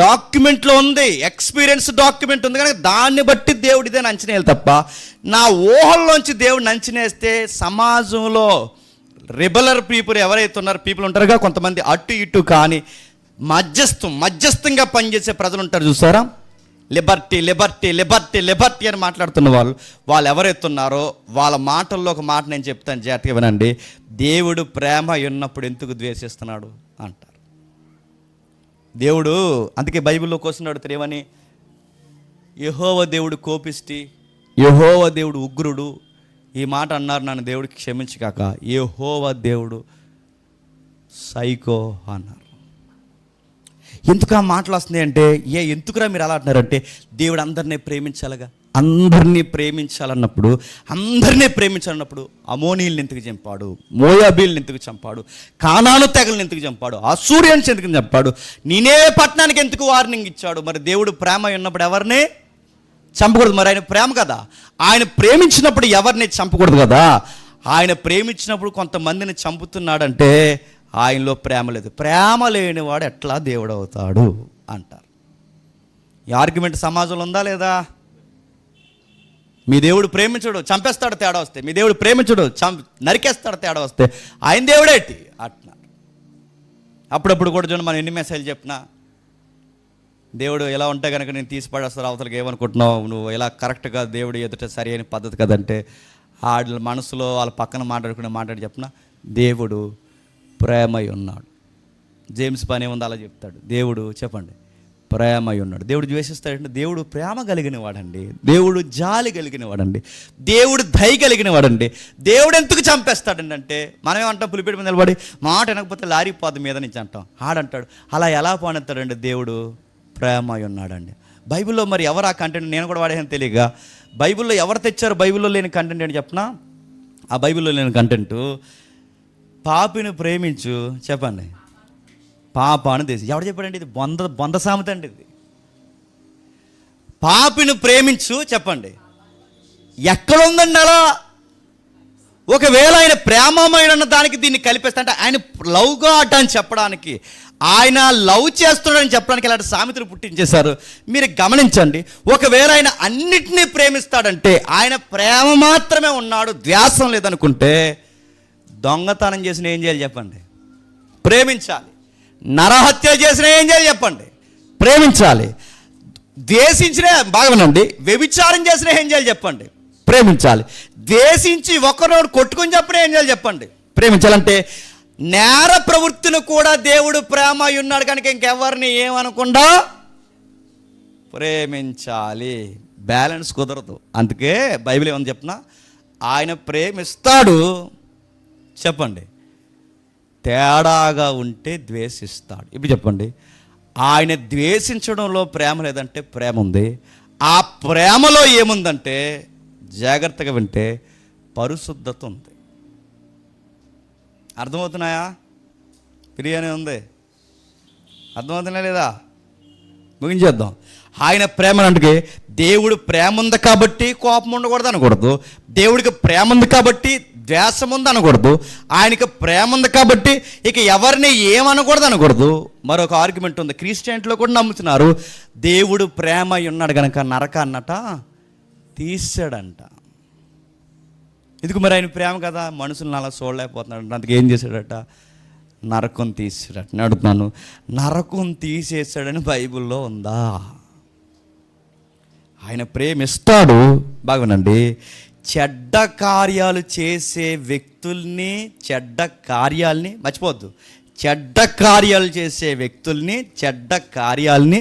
డాక్యుమెంట్లో ఉంది, ఎక్స్పీరియన్స్ డాక్యుమెంట్ ఉంది, కానీ దాన్ని బట్టి దేవుడు ఇదే అంచనేయాలి తప్ప నా ఊహల్లోంచి దేవుడిని అంచనేస్తే సమాజంలో రెబలర్ పీపుల్ ఎవరైతే ఉన్నారో పీపుల్ ఉంటారుగా కొంతమంది, అటు ఇటు కానీ మధ్యస్థంగా పనిచేసే ప్రజలు ఉంటారు చూసారా? లిబర్టీ లిబర్టీ లిబర్టీ లిబర్టీ అని మాట్లాడుతున్న వాళ్ళు ఎవరైతే ఉన్నారో వాళ్ళ మాటల్లో ఒక మాట నేను చెప్తాను, జాగ్రత్తగా వినండి. దేవుడు ప్రేమ ఉన్నప్పుడు ఎందుకు ద్వేషిస్తున్నాడు అంటారు. దేవుడు అందుకే బైబిల్లో క్వశ్చన్ అడుగుతారు ఏమని? యెహోవా దేవుడు కోపిష్టి, యెహోవా దేవుడు ఉగ్రుడు. ఈ మాట అన్నారు, నన్ను దేవుడికి క్షమించకాక. యెహోవా దేవుడు సైకో అన్నారు. ఎందుకు ఆ మాటలు వస్తున్నాయి అంటే, ఎందుకురా మీరు అలా అంటున్నారంటే, దేవుడు అందరినీ ప్రేమించాలిగా. అందరినీ ప్రేమించాలన్నప్పుడు అమోనీల్ని ఎందుకు చంపాడు? మోయాబీల్ని ఎందుకు చంపాడు? కానాను తెగల్ని ఎందుకు చంపాడు? అసూరియన్స్ ఎందుకు చంపాడు? నినే పట్టణానికి ఎందుకు వార్నింగ్ ఇచ్చాడు? మరి దేవుడు ప్రేమ ఉన్నప్పుడు ఎవరిని చంపకూడదు. మరి ఆయన ప్రేమ కదా. ఆయన ప్రేమించినప్పుడు ఎవరిని చంపకూడదు కదా. ఆయన ప్రేమించినప్పుడు కొంతమందిని చంపుతున్నాడంటే ఆయనలో ప్రేమ లేదు. ప్రేమ లేనివాడు ఎట్లా దేవుడు అవుతాడు అంటారు. ఈ ఆర్గ్యుమెంట్ సమాజంలో ఉందా లేదా? మీ దేవుడు ప్రేమించడు, చంపేస్తాడు తేడా వస్తే. మీ దేవుడు ప్రేమించడు, నరికేస్తాడు తేడా వస్తే. ఆయన దేవుడేంటి అంటున్నారు. అప్పుడప్పుడు కూడా చూడండి, మనం ఎన్ని మెసేజ్లు చెప్పినా దేవుడు ఎలా ఉంటే కనుక నేను తీసి పడేస్తారు, అవతలకి ఏమనుకుంటున్నావు నువ్వు, ఎలా కరెక్ట్గా దేవుడు ఎదుట సరి అయిన పద్ధతి కదంటే వాళ్ళ మనసులో వాళ్ళ పక్కన మాట్లాడి చెప్పిన దేవుడు ప్రేమై ఉన్నాడు. జేమ్స్ పని ఏముంది అలా చెప్తాడు. దేవుడు చెప్పండి ప్రేమై ఉన్నాడు. దేవుడు ద్వేషిస్తాడంటే దేవుడు ప్రేమ కలిగిన వాడండి, దేవుడు జాలి కలిగిన వాడండి, దేవుడు దయ కలిగిన వాడండి. దేవుడు ఎందుకు చంపేస్తాడండి అంటే మనం ఏమంటాం? పులిపేట మీద నిలబడి మాట వినకపోతే లారీ పాద మీద నుంచి అంటాం. ఆడంటాడు. అలా ఎలా పానేస్తాడండి? దేవుడు ప్రేమై ఉన్నాడండి. బైబిల్లో మరి ఎవరు ఆ కంటెంట్ నేను కూడా వాడేదని తెలియక బైబిల్లో ఎవరు తెచ్చారు? బైబిల్లో లేని కంటెంట్ ఏంటి చెప్పనా? ఆ బైబిల్లో లేని కంటెంట్ పాపిని ప్రేమించు చెప్పండి, పాపాను దేశం. ఎవడు చెప్పాడండి? ఇది బొంద సామెత అండి. ఇది పాపిని ప్రేమించు చెప్పండి. ఎక్కడ ఉందండి అలా? ఒకవేళ ఆయన ప్రేమమైన దానికి దీన్ని కలిపేస్తా అంటే ఆయన లవ్ గాడ్ అని చెప్పడానికి, ఆయన లవ్ చేస్తున్నాడని చెప్పడానికి ఇలాంటి సామెతలు పుట్టించేశారు. మీరు గమనించండి. ఒకవేళ ఆయన అన్నిటినీ ప్రేమిస్తాడంటే ఆయన ప్రేమ మాత్రమే ఉన్నాడు, ద్వేషం లేదనుకుంటే దొంగతనం చేసిన ఏం చేయాలి చెప్పండి? ప్రేమించాలి. నరహత్య చేసిన ఏం చేయాలి చెప్పండి? ప్రేమించాలి. ద్వేషించిన బాగా వినండి, వ్యభిచారం చేసిన ఏం చేయాలి చెప్పండి? ప్రేమించాలి. ద్వేషించి ఒకరోడు కొట్టుకొని చెప్పిన ఏం చేయాలి చెప్పండి? ప్రేమించాలంటే నేర ప్రవృత్తిని కూడా దేవుడు ప్రేమ ఉన్నాడు కనుక ఇంకెవరిని ఏమనకుండా ప్రేమించాలి. బ్యాలెన్స్ కుదరదు. అందుకే బైబిల్ ఏమని చెప్పినా ఆయన ప్రేమిస్తాడు చెప్పండి, తేడాగా ఉంటే ద్వేషిస్తాడు. ఇప్పుడు చెప్పండి, ఆయన ద్వేషించడంలో ప్రేమ లేదంటే ప్రేమ ఉంది. ఆ ప్రేమలో ఏముందంటే జాగ్రత్తగా వింటే పరిశుద్ధత ఉంది. అర్థమవుతున్నాయా? బిర్యానీ ఉంది, అర్థమవుతున్నా లేదా? ముగించేద్దాం. ఆయన ప్రేమ అంటే దేవుడు ప్రేమ ఉంది కాబట్టి కోపం ఉండకూడదు అనకూడదు, దేవుడికి ప్రేమ ఉంది కాబట్టి ద్వేషం ఉంది అనకూడదు, ఆయనకి ప్రేమ ఉంది కాబట్టి ఇక ఎవరిని ఏమనకూడదు అనకూడదు. మరొక ఆర్గ్యుమెంట్ ఉంది, క్రిస్టియన్లో కూడా నమ్ముతున్నారు, దేవుడు ప్రేమ ఉన్నాడు కనుక నరక అన్నట తీసాడంట. ఎందుకు మరి ఆయన ప్రేమ కదా, మనుషులను అలా చూడలేకపోతున్నాడు. అందుకు ఏం చేశాడట, నరకం తీసాడట. నేను అడుగుతున్నాను, నరకం తీసేసాడని బైబిల్లో ఉందా? ఆయన ప్రేమిస్తాడు. బాగునండి, చెడ్డ కార్యాలు చేసే వ్యక్తుల్ని, చెడ్డ కార్యాలని మర్చిపోవద్దు, చెడ్డ కార్యాలు చేసే వ్యక్తుల్ని, చెడ్డ కార్యాలని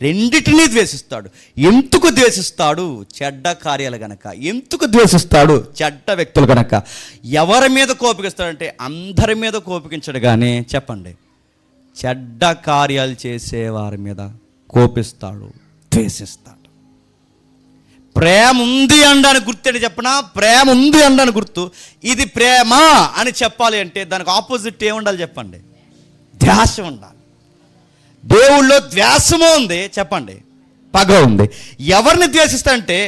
రెండిటినీ ద్వేషిస్తాడు. ఎందుకు ద్వేషిస్తాడు? చెడ్డ కార్యాలు గనక. ఎందుకు ద్వేషిస్తాడు? చెడ్డ వ్యక్తులు గనక. ఎవరి మీద కోపిస్తాడంటే అందరి మీద కోపికించడు, కానీ చెప్పండి, చెడ్డ కార్యాలు చేసే వారి మీద కోపిస్తాడు, ద్వేషిస్తాడు. ప్రేమ ఉంది అనడానికి గుర్తు ఏంటి చెప్పనా? ప్రేమ ఉంది అనడానికి గుర్తు ఇది ప్రేమ అని చెప్పాలి అంటే దానికి ఆపోజిట్ ఏముండాలి చెప్పండి? ద్వేషం ఉండాలి. దేవుళ్ళో ద్వేషము ఉంది, చెప్పండి, పగ ఉంది. ఎవరిని ద్వేషిస్తాడంటే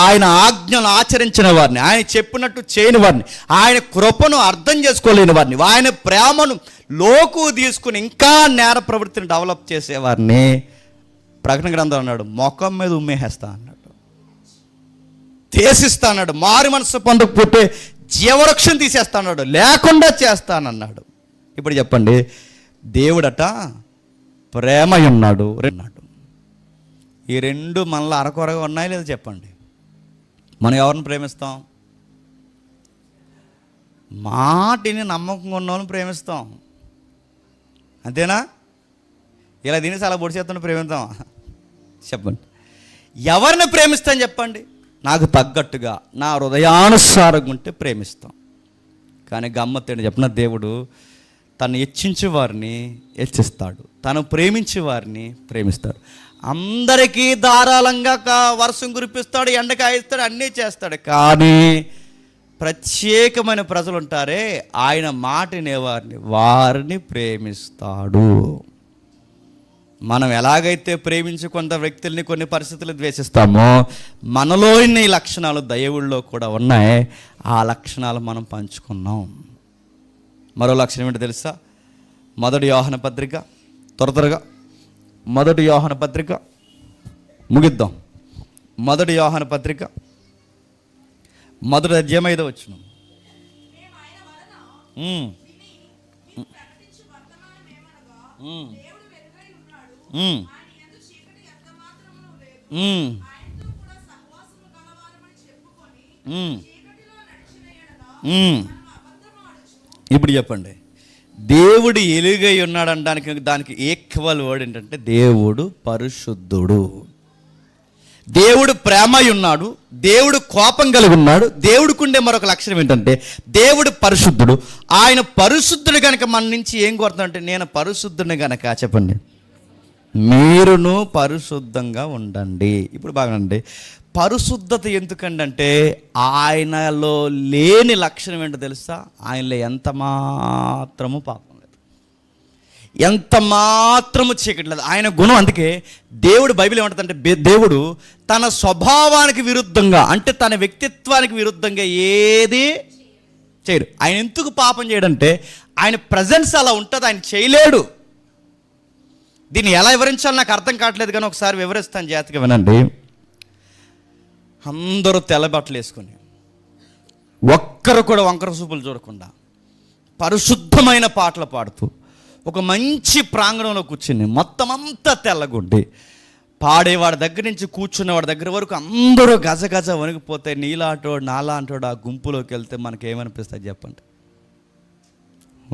ఆయన ఆజ్ఞలు ఆచరించిన వారిని, ఆయన చెప్పినట్టు చేయని వారిని, ఆయన కృపను అర్థం చేసుకోలేని వారిని, ఆయన ప్రేమను లోకు తీసుకుని ఇంకా నేర ప్రవృత్తిని డెవలప్ చేసేవారిని ప్రకటన గ్రంథం అన్నాడు, మొఖం మీద ఉమ్మేసేస్తా అన్నాడు, ద్వేషిస్తా అన్నాడు. మారు మనసు పొందకపోతే జీవవృక్షం తీసేస్తా అన్నాడు, లేకుండా చేస్తానన్నాడు. ఇప్పుడు చెప్పండి, దేవుడట ప్రేమ ఉన్నాడు, ఈ రెండు మనలో అరకొరగా ఉన్నాయి లేదా చెప్పండి? మనం ఎవరిని ప్రేమిస్తాం? మాటిని నమ్మకంగా ఉన్న వాళ్ళని ప్రేమిస్తాం, అంతేనా? ఇలా తినేసి అలా పొడి చేస్తున్న ప్రేమిస్తాం చెప్పండి? ఎవరిని ప్రేమిస్తాం చెప్పండి? నాకు తగ్గట్టుగా నా హృదయానుసారంగా ఉంటే ప్రేమిస్తాం. కానీ గమ్మత్తేంటి చెప్పిన, దేవుడు తను హెచ్చించే వారిని హెచ్చిస్తాడు, తను ప్రేమించే వారిని ప్రేమిస్తాడు. అందరికీ ధారాళంగా వర్షం కురిపిస్తాడు, ఎండ కాయిస్తాడు, అన్నీ చేస్తాడు. కానీ ప్రత్యేకమైన ప్రజలు ఉంటారే, ఆయన మాట వినేవారిని, వారిని ప్రేమిస్తాడు. మనం ఎలాగైతే ప్రేమించి కొంత వ్యక్తుల్ని, కొన్ని పరిస్థితులు ద్వేషిస్తామో, మనలో ఈ లక్షణాలు దేవుళ్ళలో కూడా ఉన్నాయి. ఆ లక్షణాలు మనం పంచుకున్నాం. మరో లక్షణం ఏంటో తెలుసా? మొదటి యోహాను పత్రిక, త్వరగా మొదటి యోహాను పత్రిక ముగిద్దాం. మొదటి యోహాను పత్రిక మొదటి అధ్యాయం 5వ వచనం. ఇప్పుడు చెప్పండి, దేవుడు ఎలుగై ఉన్నాడు అనడానికి దానికి ఈక్వల్ వర్డ్ ఏంటంటే దేవుడు పరిశుద్ధుడు. దేవుడు ప్రేమై ఉన్నాడు, దేవుడు కోపం కలిగి ఉన్నాడు. దేవుడికి ఉండే మరొక లక్షణం ఏంటంటే దేవుడు పరిశుద్ధుడు. ఆయన పరిశుద్ధుడు కనుక మన నుంచి ఏం కోరుతాడంటే, నేను పరిశుద్ధుని కనుక చెప్పండి, మీరును పరిశుద్ధంగా ఉండండి. ఇప్పుడు బాగానండి, పరిశుద్ధత ఎందుకండి అంటే ఆయనలో లేని లక్షణం ఏంటో తెలుసా? ఆయనలో ఎంత మాత్రము పాపం లేదు, ఎంత మాత్రము చీకటి లేదు. ఆయన గుణం. అందుకే దేవుడు బైబిల్ ఏమంటుందంటే, దేవుడు తన స్వభావానికి విరుద్ధంగా, అంటే తన వ్యక్తిత్వానికి విరుద్ధంగా ఏది చేయడు. ఆయన ఎందుకు పాపం చేయడంటే ఆయన ప్రజెన్స్ అలా ఉంటుంది, ఆయన చేయలేడు. దీన్ని ఎలా వివరించాలో నాకు అర్థం కావట్లేదు, కానీ ఒకసారి వివరిస్తాను, జాగ్రత్తగా వినండి. అందరూ తెల్ల బట్టలు వేసుకొని, ఒక్కరు కూడా వంకర చూపులు చూడకుండా, పరిశుద్ధమైన పాటలు పాడుతూ ఒక మంచి ప్రాంగణంలో కూర్చుని, మొత్తం అంతా తెల్లగుండి, పాడేవాడి దగ్గర నుంచి కూర్చున్నవాడి దగ్గర వరకు అందరూ గజగజ వణికిపోతే, నీలాంటోడు నాలాంటోడు ఆ గుంపులోకి వెళ్తే మనకి ఏమనిపిస్తుంది చెప్పండి?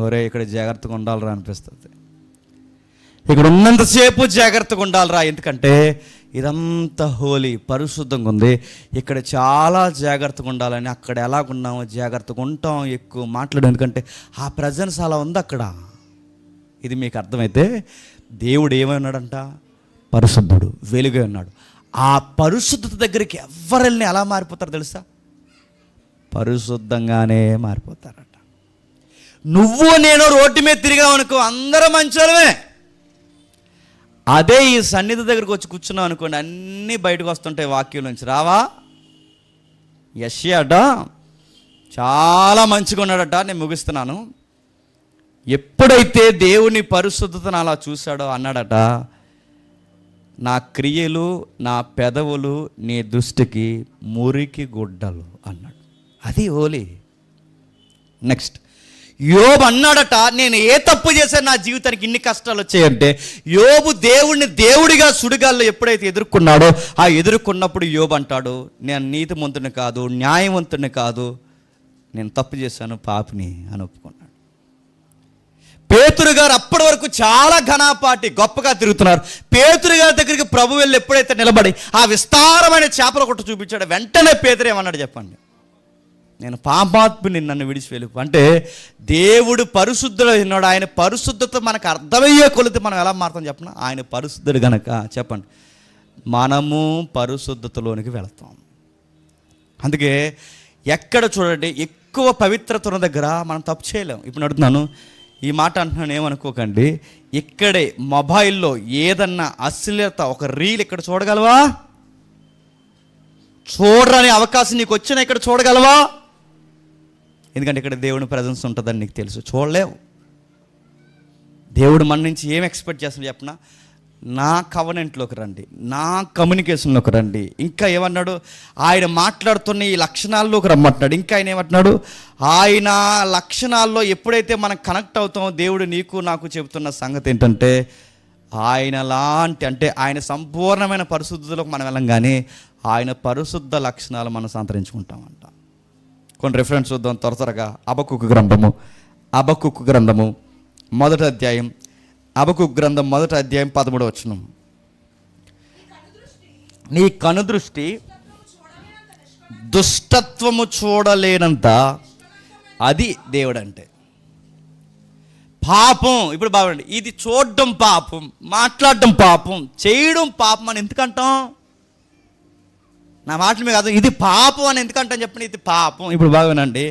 ఒరే, ఇక్కడ జాగ్రత్తగా ఉండాలిరా అనిపిస్తుంది. ఇక్కడ ఉన్నంతసేపు జాగ్రత్తగా ఉండాలిరా, ఎందుకంటే ఇదంతా హోలీ, పరిశుద్ధంగా ఉంది. ఇక్కడ చాలా జాగ్రత్తగా ఉండాలని, అక్కడ ఎలాగున్నామో జాగ్రత్తగా ఉంటాం, ఎక్కువ మాట్లాడు, ఎందుకంటే ఆ ప్రజెన్స్ అలా ఉంది అక్కడ. ఇది మీకు అర్థమైతే, దేవుడు ఏమై ఉన్నాడంట? పరిశుద్ధుడు, వెలుగై ఉన్నాడు. ఆ పరిశుద్ధత దగ్గరికి ఎవరెళ్ళని ఎలా మారిపోతారో తెలుసా? పరిశుద్ధంగానే మారిపోతారట. నువ్వు నేను రోడ్డు మీద తిరిగామనుకో, అందరూ మంచోళ్ళమే. అదే ఈ సన్నిధి దగ్గరకు వచ్చి కూర్చున్నాం అనుకోండి, అన్నీ బయటకు వస్తుంటాయి వాక్యం నుంచి. రావా? యెషయా అట చాలా మంచిగా ఉన్నాడట. నేను ముగిస్తున్నాను. ఎప్పుడైతే దేవుని పరిశుద్ధతను అలా చూశాడో అన్నాడట, నా క్రియలు, నా పెదవులు నీ దృష్టికి మురికి గుడ్డలు అన్నాడు. అది హోలీ. నెక్స్ట్ యోబు అన్నాడట, నేను ఏ తప్పు చేశాను నా జీవితానికి ఇన్ని కష్టాలు వచ్చాయంటే, యోబు దేవుడిని దేవుడిగా సుడిగాల్లో ఎప్పుడైతే ఎదుర్కొన్నాడో, ఆ ఎదుర్కొన్నప్పుడు యోబు అంటాడు, నేను నీతిమంతుని కాదు, న్యాయవంతుని కాదు, నేను తప్పు చేశాను, పాపిని అని ఒప్పుకున్నాడు. పేతురు గారు అప్పటి వరకు చాలా ఘనాపాటి గొప్పగా తిరుగుతున్నారు. పేతురు గారి దగ్గరికి ప్రభు వెళ్ళి ఎప్పుడైతే నిలబడి ఆ విస్తారమైన చేపల కొట్టు చూపించాడు, వెంటనే పేతురు ఏమన్నాడు చెప్పండి? నేను పాపాత్ముని, నన్ను విడిచి వెళ్ళిపో. అంటే దేవుడు పరిశుద్ధుడు ఉన్నాడు. ఆయన పరిశుద్ధత మనకు అర్థమయ్యే కొలితే మనం ఎలా మారుతాం చెప్పండి? ఆయన పరిశుద్ధుడు గనక చెప్పండి మనము పరిశుద్ధతలోనికి వెళతాం. అందుకే ఎక్కడ చూడండి, ఎక్కువ పవిత్రత ఉన్న దగ్గర మనం తప్పు చేయలేం. ఇప్పుడు అడుగుతున్నాను, ఈ మాట అంటున్నాను ఏమనుకోకండి, ఇక్కడే మొబైల్లో ఏదన్నా అశ్లీలత ఒక రీల్ ఇక్కడ చూడగలవా? చూడరాని అవకాశం నీకు వచ్చినా ఇక్కడ చూడగలవా? ఎందుకంటే ఇక్కడ దేవుని ప్రజెన్స్ ఉంటుందని నీకు తెలుసు, చూడలేవు. దేవుడు మన నుంచి ఏం ఎక్స్పెక్ట్ చేస్తాడు చెప్పనా? నా కవనెంట్లోకి రండి, నా కమ్యూనికేషన్లోకి రండి. ఇంకా ఏమన్నాడు? ఆయన మాట్లాడుతున్న ఈ లక్షణాల్లోకి రమ్మంటున్నాడు. ఇంకా ఆయన ఏమంటున్నాడు? ఆయన లక్షణాల్లో ఎప్పుడైతే మనం కనెక్ట్ అవుతామో, దేవుడు నీకు నాకు చెబుతున్న సంగతి ఏంటంటే, ఆయన లాంటి, అంటే ఆయన సంపూర్ణమైన పరిశుద్ధతలోకి మనం వెళ్ళం, కానీ ఆయన పరిశుద్ధ లక్షణాలు మనం సంతరించుకుంటామంట. కొన్ని రిఫరెన్స్ చూద్దాం త్వరగా. హబక్కూకు గ్రంథము మొదటి అధ్యాయం, హబక్కూకు గ్రంథం మొదటి అధ్యాయం 13వ వచనం. నీ కనుదృష్టి దుష్టత్వము చూడలేనంత, అది దేవుడు అంటే. పాపం ఇప్పుడు బాగుండి, ఇది చూడడం పాపం, మాట్లాడడం పాపం, చేయడం పాపం అని ఎందుకంటాం? నా మాటలు మీకు కాదు, ఇది పాపం అని ఎందుకంటాను చెప్పండి? ఇది పాపం. ఇప్పుడు బాగునండి,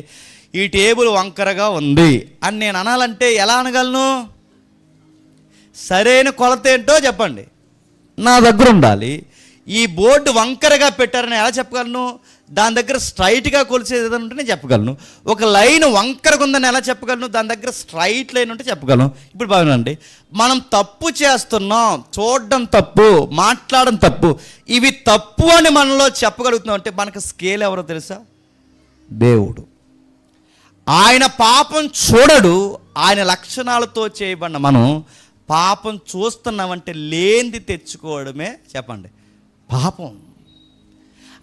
ఈ టేబుల్ వంకరగా ఉంది అని నేను అనాలంటే ఎలా అనగలను? సరైన కొలత ఏంటో చెప్పండి, నా దగ్గర ఉండాలి. ఈ బోర్డు వంకరగా పెట్టారని ఎలా చెప్పగలను? దాని దగ్గర స్ట్రైట్గా కొలిసేది ఏదైనా ఉంటే నేను చెప్పగలను. ఒక లైన్ వంకరగా ఉందని ఎలా చెప్పగలను? దాని దగ్గర స్ట్రైట్ లైన్ ఉంటే చెప్పగలను. ఇప్పుడు బాగుందండి, మనం తప్పు చేస్తున్నాం, చూడడం తప్పు, మాట్లాడడం తప్పు, ఇవి తప్పు అని మనలో చెప్పగలుగుతున్నాం అంటే మనకు స్కేల్ ఎవరో తెలుసా? దేవుడు. ఆయన పాపం చూడడు, ఆయన లక్షణాలతో చేయబడిన మనం పాపం చూస్తున్నామంటే లేనిది తెచ్చుకోవడమే చెప్పండి పాపం.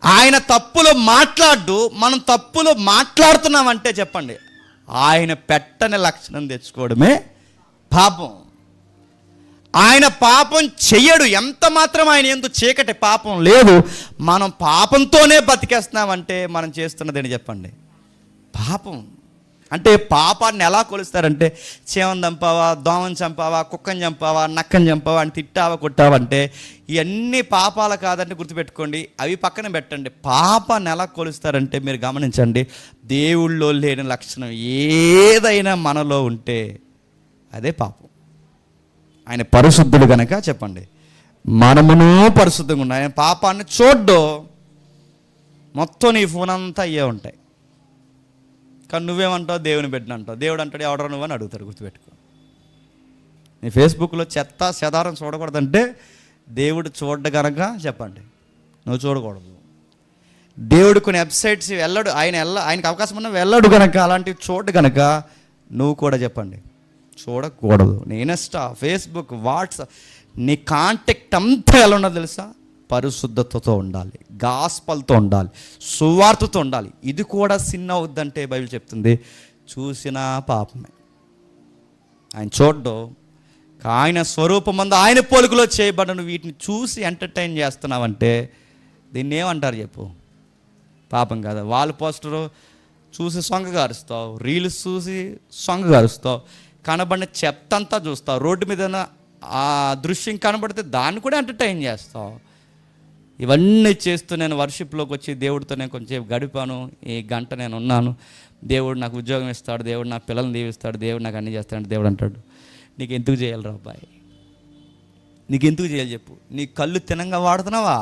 ఆయన తప్పులు మాట్లాడు, మనం తప్పులు మాట్లాడుతున్నామంటే చెప్పండి ఆయన పెట్టని లక్షణం తెచ్చుకోవడమే పాపం. ఆయన పాపం చెయ్యడు, ఎంత మాత్రం ఆయన యందు చీకటి పాపం లేదు. మనం పాపంతోనే బతికేస్తున్నామంటే మనం చేస్తున్నదని చెప్పండి పాపం. అంటే పాపాన్ని ఎలా కొలుస్తారంటే, చేమని చంపావా, దోమని చంపావా, కుక్కని చంపావా, నక్కని చంపావా అని తిట్టావా, కొట్టావంటే ఇవన్నీ పాపాలు కాదంటే గుర్తుపెట్టుకోండి, అవి పక్కన పెట్టండి. పాపాన్ని ఎలా కొలుస్తారంటే మీరు గమనించండి, దేవుళ్ళో లేని లక్షణం ఏదైనా మనలో ఉంటే అదే పాపం. ఆయన పరిశుద్ధుడు కనుక చెప్పండి మనమును పరిశుద్ధంగా ఉన్నాయి. ఆయన పాపాన్ని చూడ్డు, మొత్తం నీ ఫోన్ అంతా అయ్యే ఉంటాయి. కానీ నువ్వేమంటావు? దేవుని పెట్టిన అంటావు. దేవుడు అంటాడు ఎవడరా నువ్వు అని అడుగుతాడు. గుర్తుపెట్టుకో, నీ ఫేస్బుక్లో చెత్త చెదారం చూడకూడదంటే దేవుడు చూడ్డ కనుక చెప్పండి నువ్వు చూడకూడదు. దేవుడు కొన్ని వెబ్సైట్స్ వెళ్ళడు, ఆయనకు అవకాశం ఉన్నా వెళ్ళడు కనుక, అలాంటివి చూడ కనుక నువ్వు కూడా చెప్పండి చూడకూడదు. నీ ఇన్స్టా, ఫేస్బుక్, వాట్సాప్, నీ కాంటాక్ట్ అంతా ఎలా ఉన్నది తెలుసా? పరిశుద్ధతతో ఉండాలి, గాస్పల్తో ఉండాలి, సువార్తతో ఉండాలి. ఇది కూడా సిన్ అవుద్దంటే బైబిల్ చెప్తుంది చూసిన పాపమే. ఆయన చూడ్డం, ఆయన స్వరూపమందు ఆయన పోలికలో చేయబడను వీటిని చూసి ఎంటర్టైన్ చేస్తున్నావంటే దీన్ని ఏమంటారు చెప్పు? పాపం కదా. వాళ్ళ పోస్టరు చూసి సొంగగారుస్తావు, రీల్స్ చూసి సొంగగారుస్తావు, కనబడిన చెత్త అంతా చూస్తావు, రోడ్డు మీద ఆ దృశ్యం కనబడితే దాన్ని కూడా ఎంటర్టైన్ చేస్తావు. ఇవన్నీ చేస్తూ నేను వర్షిప్లోకి వచ్చి దేవుడితో నేను కొంచెం గడిపాను, ఈ గంట నేను ఉన్నాను, దేవుడు నాకు ఉద్యోగం ఇస్తాడు, దేవుడు నా పిల్లల్ని దీవిస్తాడు, దేవుడు నాకు అన్నీ చేస్తాడు. దేవుడు అంటాడు నీకు ఎందుకు చేయాలి రా అబ్బాయి, నీకు ఎందుకు చేయాలి చెప్పు? నీ కళ్ళు తినంగా వాడుతున్నావా?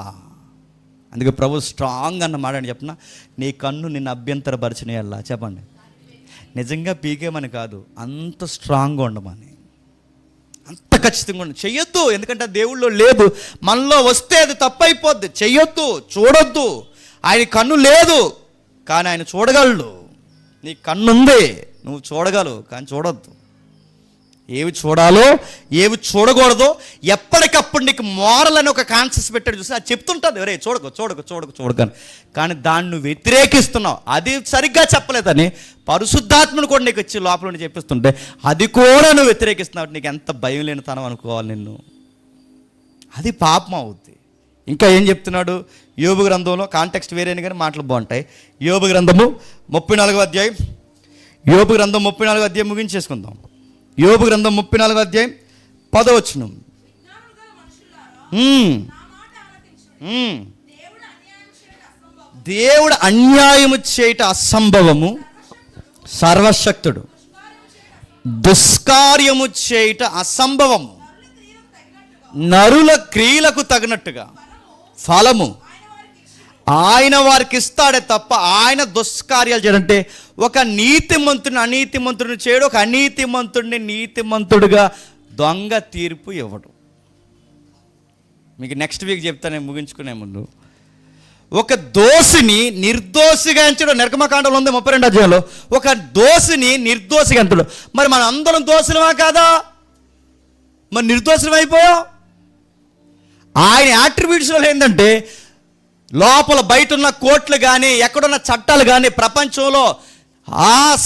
అందుకే ప్రభు స్ట్రాంగ్ అన్న మాట అని చెప్పిన, నీ కన్ను నిన్ను అభ్యంతరపరిచినయల్లా చెప్పండి. నిజంగా పీకేమని కాదు, అంత స్ట్రాంగ్గా ఉండమని, అంత ఖచ్చితంగా ఉండి చెయ్యొద్దు. ఎందుకంటే దేవుళ్ళో లేదు, మనలో వస్తే అది తప్పైపోద్ది. చెయ్యొద్దు, చూడొద్దు. ఆయన కన్ను లేదు కానీ ఆయన చూడగలడు. నీ కన్ను ఉంది, నువ్వు చూడగలవు, కానీ చూడొద్దు. ఏవి చూడాలో ఏవి చూడకూడదో ఎప్పటికప్పుడు నీకు మోరల్ అని ఒక కాన్సెప్ట్ పెట్టాడు చూసి అది చెప్తుంటుంది, ఒరే చూడకు. కానీ దాన్ని నువ్వు వ్యతిరేకిస్తున్నావు. అది సరిగ్గా చెప్పలేదని పరిశుద్ధాత్మను కూడా నీకు వచ్చి లోపల నుండి చెప్పిస్తుంటే అది కూడా నువ్వు వ్యతిరేకిస్తున్నావు. నీకు ఎంత భయం లేని తనం అనుకోవాలి నిన్ను. అది పాపం అవుద్ది. ఇంకా ఏం చెప్తున్నాడు యోబు గ్రంథంలో? కాంటెక్స్ట్ వేరేని కానీ మాటలు బాగుంటాయి. యోబు గ్రంథము 34వ అధ్యాయం. యోబు గ్రంథం 34వ అధ్యాయం ముగించేసుకుందాం. యోబు గ్రంథం 34వ అధ్యాయం 10వ వచనం. దేవుడు అన్యాయము చేయట అసంభవము, సర్వశక్తుడు దుష్కార్యము చేయట అసంభవము, నరుల క్రియలకు తగినట్టుగా ఫలము ఆయన వారికి ఇస్తాడే తప్ప ఆయన దుష్కార్యాలు చేయడంటే ఒక నీతిమంతుడిని అనీతిమంతుడిని చేయడు, ఒక అనీతిమంతుడిని నీతిమంతుడిగా దొంగ తీర్పు ఇవ్వడు. మీకు నెక్స్ట్ వీక్ చెప్తాను నేను ముగించుకునే ముందు. ఒక దోషిని నిర్దోషిగా ఎంచడం నిర్గమకాండంలో ఉంది 32వ అధ్యాయంలో. ఒక దోషిని నిర్దోషిగా ఎంచడం. మరి మనం అందరం దోషులమా కాదా? మరి నిర్దోషులం అయిపోయాం. ఆయన యాట్రిబ్యూట్స్లో ఏంటంటే లోపల బయట ఉన్న కోర్టులు కానీ ఎక్కడున్న చట్టాలు కానీ ప్రపంచంలో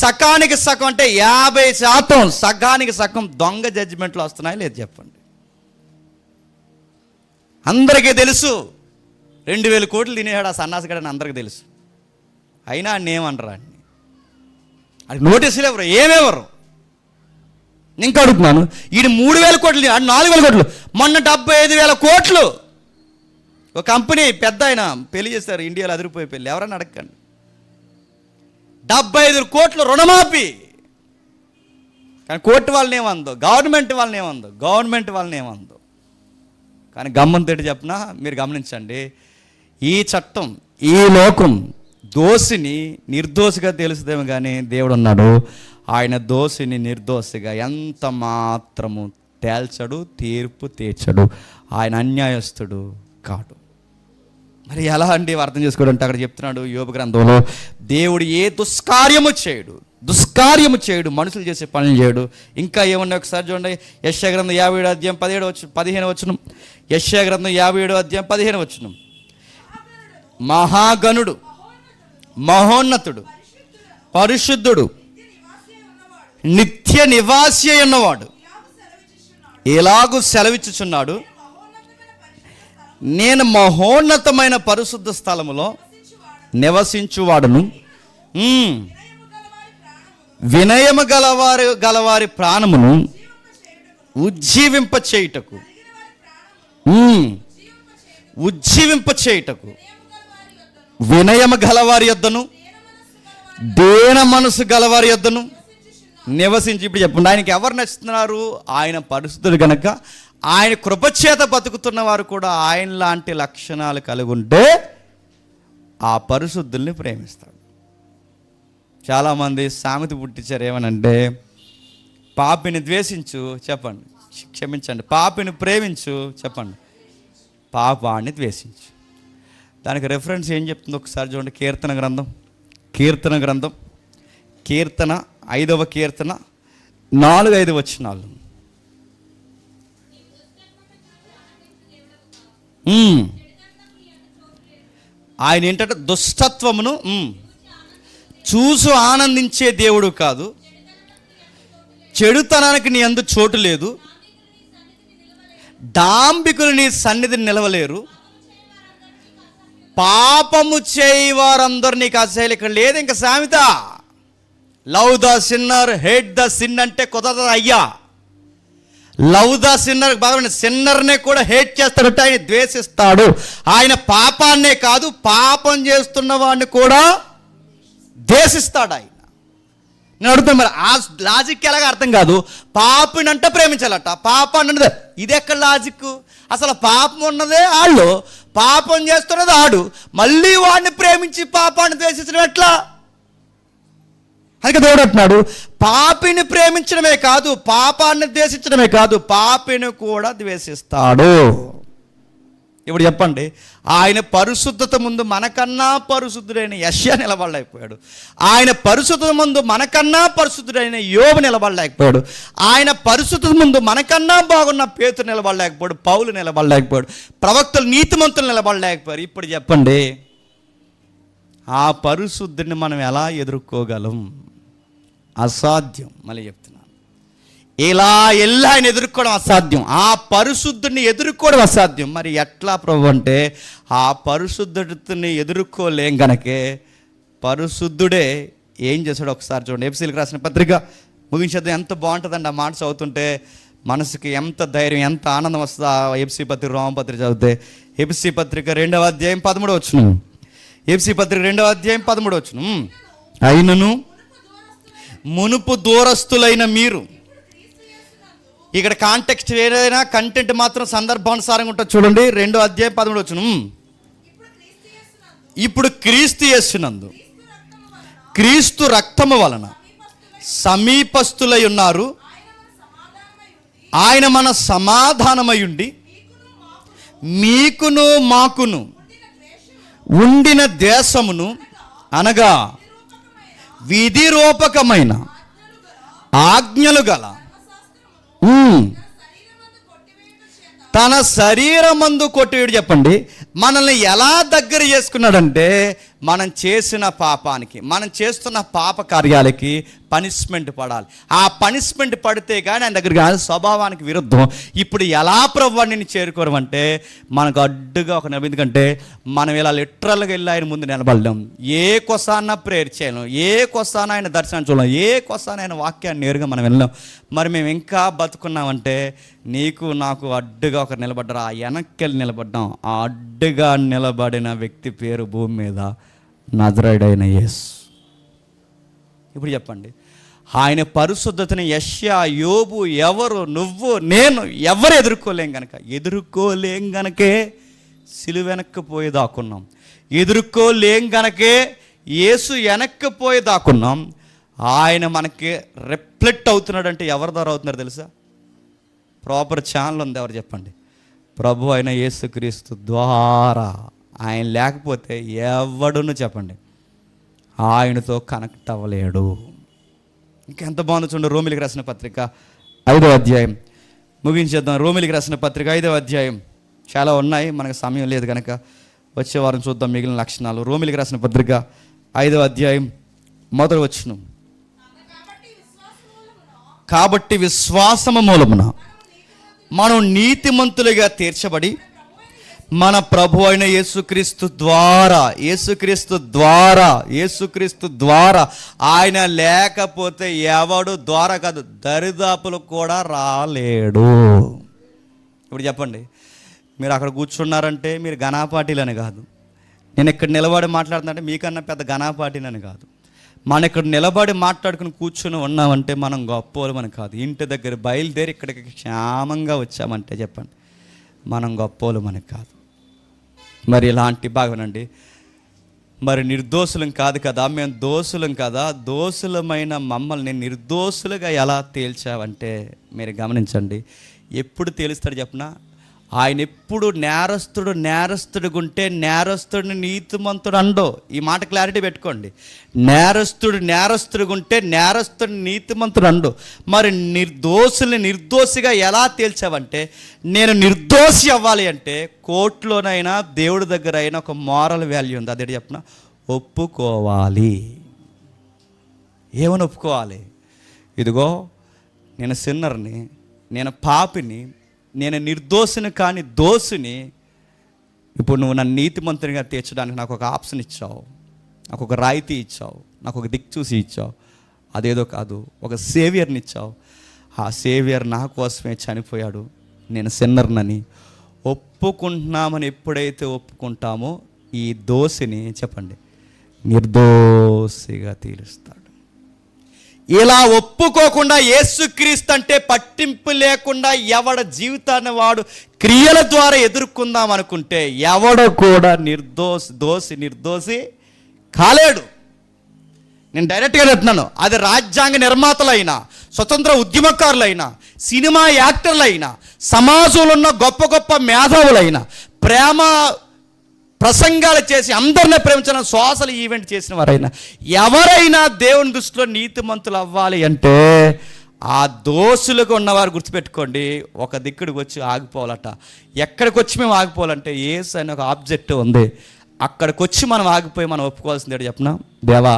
సకానికి సగం అంటే 50% సగానికి సగం దొంగ జడ్జిమెంట్లు వస్తున్నాయి లేదు చెప్పండి. అందరికీ తెలుసు 2000 కోట్లు తినేవాడు ఆ సన్నాసిగాడని అందరికీ తెలుసు. అయినా అన్ని ఏమనరా అండి, అది నోటీసులు ఎవరు ఏమెవరు? ఇంకా అడుగుతున్నాను, ఈయన 3000 కోట్లు, 4000 కోట్లు, మొన్న 75,000 కోట్లు. ఒక కంపెనీ పెద్ద ఆయన పెళ్లి చేస్తారు, ఇండియాలో అదిరిపోయే పెళ్ళి, ఎవరన్నా అడగండి. 75 కోట్లు రుణమాఫీ. కానీ కోర్టు వాళ్ళని ఏమందో, గవర్నమెంట్ వాళ్ళని ఏమందో. కానీ గమ్మంతేటి చెప్పినా మీరు గమనించండి, ఈ చట్టం ఈ లోకం దోషిని నిర్దోషిగా తెలుసుదేమో కానీ దేవుడు ఉన్నాడు, ఆయన దోషిని నిర్దోషిగా ఎంత మాత్రము తేల్చడు, తీర్పు తీర్చడు. ఆయన అన్యాయస్తుడు కాడు. మరి ఎలా అండి అర్థం చేసుకోవడం? అక్కడ చెప్తున్నాడు యోబు గ్రంథంలో, దేవుడు ఏ దుష్కార్యము చేయడు, మనుషులు చేసే పనులు చేయడు. ఇంకా ఏమన్నా ఒకసారి చూడండి, యెషయా గ్రంథం 57వ అధ్యాయం 15వ వచనం. యెషయా గ్రంథం 57వ అధ్యాయం 15వ వచనం. మహాగణుడు, మహోన్నతుడు, పరిశుద్ధుడు, నిత్య నివాసి ఉన్నవాడు ఎలాగూ సెలవిచ్చుచున్నాడు, నేను మహోన్నతమైన పరిశుద్ధ స్థలములో నివసించువాడును, వినయము గలవారి ప్రాణమును ఉజ్జీవింప చేయుటకు వినయము గలవారి యొద్దను దేన మనసు గలవారి యొద్దను నివసించి. ఇప్పుడు చెప్పండి, ఆయనకి ఎవరు నచ్చుతున్నారు? ఆయన పరిశుద్ధుడు కనుక ఆయన కృపచేత బతుకుతున్న వారు కూడా ఆయన లాంటి లక్షణాలు కలిగి ఉంటే ఆ పరిశుద్ధుల్ని ప్రేమిస్తాడు. చాలామంది సామెత పుట్టించారు, ఏమనంటే పాపిని ద్వేషించు చెప్పండి, క్షమించండి, పాపిని ప్రేమించు చెప్పండి, పాపాన్ని ద్వేషించు. దానికి రెఫరెన్స్ ఏం చెప్తుందో ఒకసారి చూడండి. కీర్తన గ్రంథం 5వ కీర్తన 4-5 వచనాలు. ఆయన ఏంటంటే దుష్టత్వమును చూసు ఆనందించే దేవుడు కాదు, చెడుతనానికి నీ యందు చోటు లేదు, డాంబికులు నీ సన్నిధిని నిలవలేరు, పాపము చేయి వారందరూ నీకు అసహ్యులు. ఇక్కడ లేదు ఇంకా సామెత, love the sinner hate the sin అంటే కుదరదు అయ్యా. లవ్ ద సిన్నర్ బాగా సిన్నర్నే కూడా హేట్ చేస్తాడంటే ఆయన ద్వేషిస్తాడు. ఆయన పాపాన్నే కాదు పాపం చేస్తున్న వాడిని కూడా ద్వేషిస్తాడు ఆయన. నేను అడుగుతాను, మరి ఆ లాజిక్ ఎలాగ అర్థం కాదు. పాపిని అంటే ప్రేమించాలట, పాపాన్ని అంటే ఇది ఎక్కడ లాజిక్? అసలు పాపం ఉన్నదే వాళ్ళు, పాపం చేస్తున్నది ఆడు, మళ్ళీ వాడిని ప్రేమించి పాపాన్ని ద్వేషించడం ఎట్లా? అందుకే దేవుడు అంటున్నాడు, పాపిని ప్రేమించడమే కాదు, పాపాన్ని ద్వేషించడమే కాదు, పాపిని కూడా ద్వేషిస్తాడు. ఇప్పుడు చెప్పండి, ఆయన పరిశుద్ధత ముందు మనకన్నా పరిశుద్ధుడైన యెషయా నిలబడలేకపోయాడు. ఆయన పరిశుద్ధత ముందు మనకన్నా పరిశుద్ధుడైన యోబు నిలబడలేకపోయాడు. ఆయన పరిశుద్ధత ముందు మనకన్నా బాగున్న పేతురు నిలబడలేకపోయాడు, పౌలు నిలబడలేకపోయాడు, ప్రవక్తలు నీతిమంతులు నిలబడలేకపోయారు. ఇప్పుడు చెప్పండి, ఆ పరిశుద్ధుడిని మనం ఎలా ఎదుర్కోగలం? అసాధ్యం. మళ్ళీ చెప్తున్నాను, ఇలా వెళ్ళి ఆయన ఎదుర్కోవడం అసాధ్యం, ఆ పరిశుద్ధుడిని ఎదుర్కోవడం అసాధ్యం. మరి ఎట్లా ప్రభు అంటే, ఆ పరిశుద్ధుడిని ఎదుర్కోలేం గనకే పరిశుద్ధుడే ఏం చేశాడు ఒకసారి చూడండి. ఎఫెసీయులకు రాసిన పత్రిక ముగించేద్దాం. ఎంత బాగుంటుందండి ఆ మాట చదువుతుంటే, మనసుకి ఎంత ధైర్యం, ఎంత ఆనందం వస్తుంది ఆ ఎఫెసీ పత్రిక, రోమపత్రిక చదివితే. ఎఫెసీ పత్రిక 2వ అధ్యాయం 13వ వచనం. ఎఫెసీ పత్రిక 2వ అధ్యాయం 13వ వచనం. అయినను మునుపు దూరస్తులైన మీరు, ఇక్కడ కాంటెక్స్ట్ ఏదైనా కంటెంట్ మాత్రం సందర్భానుసారంగా ఉంటుంది. చూడండి 2వ అధ్యాయం 13వ వచనం. ఇప్పుడు క్రీస్తు యేసునందు క్రీస్తు రక్తము వలన సమీపస్తులై ఉన్నారు, ఆయన మన సమాధానమై ఉండి మీకును మాకును ఉండిన దేశమును, అనగా విధిరూపకమైన ఆజ్ఞలు గల తన శరీరమందు కొట్టివేడు. చెప్పండి, మనల్ని ఎలా దగ్గర చేసుకున్నాడంటే, మనం చేసిన పాపానికి, మనం చేస్తున్న పాప కార్యాలకి పనిష్మెంట్ పడాలి. ఆ పనిష్మెంట్ పడితే కానీ ఆయన దగ్గర కాదు, స్వభావానికి విరుద్ధం. ఇప్పుడు ఎలా ప్రభు నిన్ను చేరుకోవడం అంటే, మనకు అడ్డుగా ఒక ఎందుకంటే మనం ఇలా లిటరల్గా వెళ్ళి ఆయన ముందు నిలబడలేం. ఏ కొసాన ప్రేయర్ చేయలేం, ఏ కొసాన ఆయన దర్శనం చూడలేం, ఏ కొసాన ఆయన వాక్యాన్ని నేరుగా మనం వెళ్ళాం. మరి మేము ఇంకా బతుకున్నామంటే, నీకు నాకు అడ్డుగా ఒకరు నిలబడ్డారు, ఆ వెనక్కి నిలబడ్డాం. ఆ అడ్డుగా నిలబడిన వ్యక్తి పేరు భూమి మీద నజరేయుడైన యేసు. ఇప్పుడు చెప్పండి, ఆయన పరిశుద్ధతని యెషయా, యోబు, ఎవరు, నువ్వు, నేను ఎవరు ఎదుర్కోలేం గనకే సిలువ వెనక్కి పోయి దాక్కున్నాం. ఎదుర్కోలేం గనకే యేసు వెనక్కి పోయి దాక్కున్నాం. ఆయన మనకి రిఫ్లెక్ట్ అవుతున్నాడు అంటే ఎవరి ద్వారా అవుతున్నారు తెలుసా? ప్రాపర్ ఛానల్ ఉంది, ఎవరు చెప్పండి? ప్రభు అయిన యేసుక్రీస్తు ద్వారా. ఆయన లేకపోతే ఎవడును చెప్పండి ఆయనతో కనెక్ట్ అవ్వలేడు. ఇంకెంత బాగుందో చూడండి. రోమిలికి రాసిన పత్రిక 5వ అధ్యాయం ముగించేద్దాం. రోమిలికి రాసిన పత్రిక 5వ అధ్యాయం. చాలా ఉన్నాయి, మనకు సమయం లేదు కనుక వచ్చే వారం చూద్దాం మిగిలిన లక్షణాలు. రోమిలికి రాసిన పత్రిక 5వ అధ్యాయం 1వ వచనం. కాబట్టి విశ్వాసము మూలమున మనం నీతిమంతులుగా తీర్చబడి మన ప్రభు అయిన యేసుక్రీస్తు ద్వారా ఆయన లేకపోతే ఎవడు ద్వారా కాదు, దరిదాపులు కూడా రాలేడు. ఇప్పుడు చెప్పండి, మీరు అక్కడ కూర్చున్నారంటే మీరు ఘనాపాటీలని కాదు, నేను ఇక్కడ నిలబడి మాట్లాడుతుంటే మీకన్నా పెద్ద ఘనాపాటీలని కాదు. మనం ఇక్కడ నిలబడి మాట్లాడుకుని కూర్చుని ఉన్నామంటే మనం గొప్పోళ్ళమని కాదు. ఇంటి దగ్గర బయలుదేరి ఇక్కడికి క్షేమంగా వచ్చామంటే చెప్పండి మనం గొప్పోళ్ళమని కాదు. మరి ఇలాంటి భాగమేనండి. మరి నిర్దోషులం కాదు కదా, మేము దోషులం కదా, దోషులమైన మమ్మల్ని నిర్దోషులుగా ఎలా తేల్చావంటే మీరు గమనించండి. ఎప్పుడు తేలుస్తాడు చెప్పిన? ఆయన ఎప్పుడు నేరస్తుడుగుంటే నేరస్తుడిని నీతిమంతుడు అండో. ఈ మాట క్లారిటీ పెట్టుకోండి. నేరస్తుడుగుంటే నేరస్తుడిని నీతిమంతుడు అండు. మరి నిర్దోషిగా ఎలా తేల్చావంటే, నేను నిర్దోషి అవ్వాలి అంటే కోర్టులోనైనా దేవుడి దగ్గర అయినా ఒక మారల్ వాల్యూ ఉంది. అదే చెప్పిన ఒప్పుకోవాలి. ఏమని ఒప్పుకోవాలి? ఇదిగో నేను సిన్నర్ని, నేను పాపిని, నేను నిర్దోషిని కాని దోషిని. ఇప్పుడు నువ్వు నన్ను నీతిమంతునిగా తీర్చడానికి నాకు ఒక ఆప్షన్ ఇచ్చావు, నాకు ఒక రాయితీ ఇచ్చావు, నాకు ఒక దిక్చూసి ఇచ్చావు. అదేదో కాదు, ఒక సేవియర్ని ఇచ్చావు. ఆ సేవియర్ నా కోసమే చనిపోయాడు, నేను సిన్నర్నని ఒప్పుకుంటున్నామని ఎప్పుడైతే ఒప్పుకుంటామో ఈ దోషిని చెప్పండి నిర్దోషిగా తీరుస్తాడు. ఇలా ఒప్పుకోకుండా యేసుక్రీస్తు అంటే పట్టింపు లేకుండా ఎవడ జీవితాన్ని వాడు క్రియల ద్వారా ఎదుర్కొందాం అనుకుంటే ఎవడ కూడా నిర్దోషి కాలేడు. నేను డైరెక్ట్గా చెప్తున్నాను. అది రాజ్యాంగ నిర్మాతలైనా, స్వతంత్ర ఉద్యమకారులైనా, సినిమా యాక్టర్లైనా, సమాజంలో ఉన్న గొప్ప గొప్ప మేధావులైనా, ప్రేమ ప్రసంగాలు చేసి అందరినీ ప్రేమించిన సోషల్ ఈవెంట్ చేసిన వారైనా ఎవరైనా దేవుని దృష్టిలో నీతిమంతులు అవ్వాలి అంటే ఆ దోషులుగా ఉన్నవారు గుర్తుపెట్టుకోండి, ఒక దిక్కుడికి వచ్చి ఆగిపోవాలట. ఎక్కడికి వచ్చి మేము ఆగిపోవాలంటే యేసు అనే ఒక ఆబ్జెక్ట్ ఉంది. అక్కడికి వచ్చి మనం ఆగిపోయి మనం ఒప్పుకోవాల్సింది ఏంటో చెప్పనా, దేవా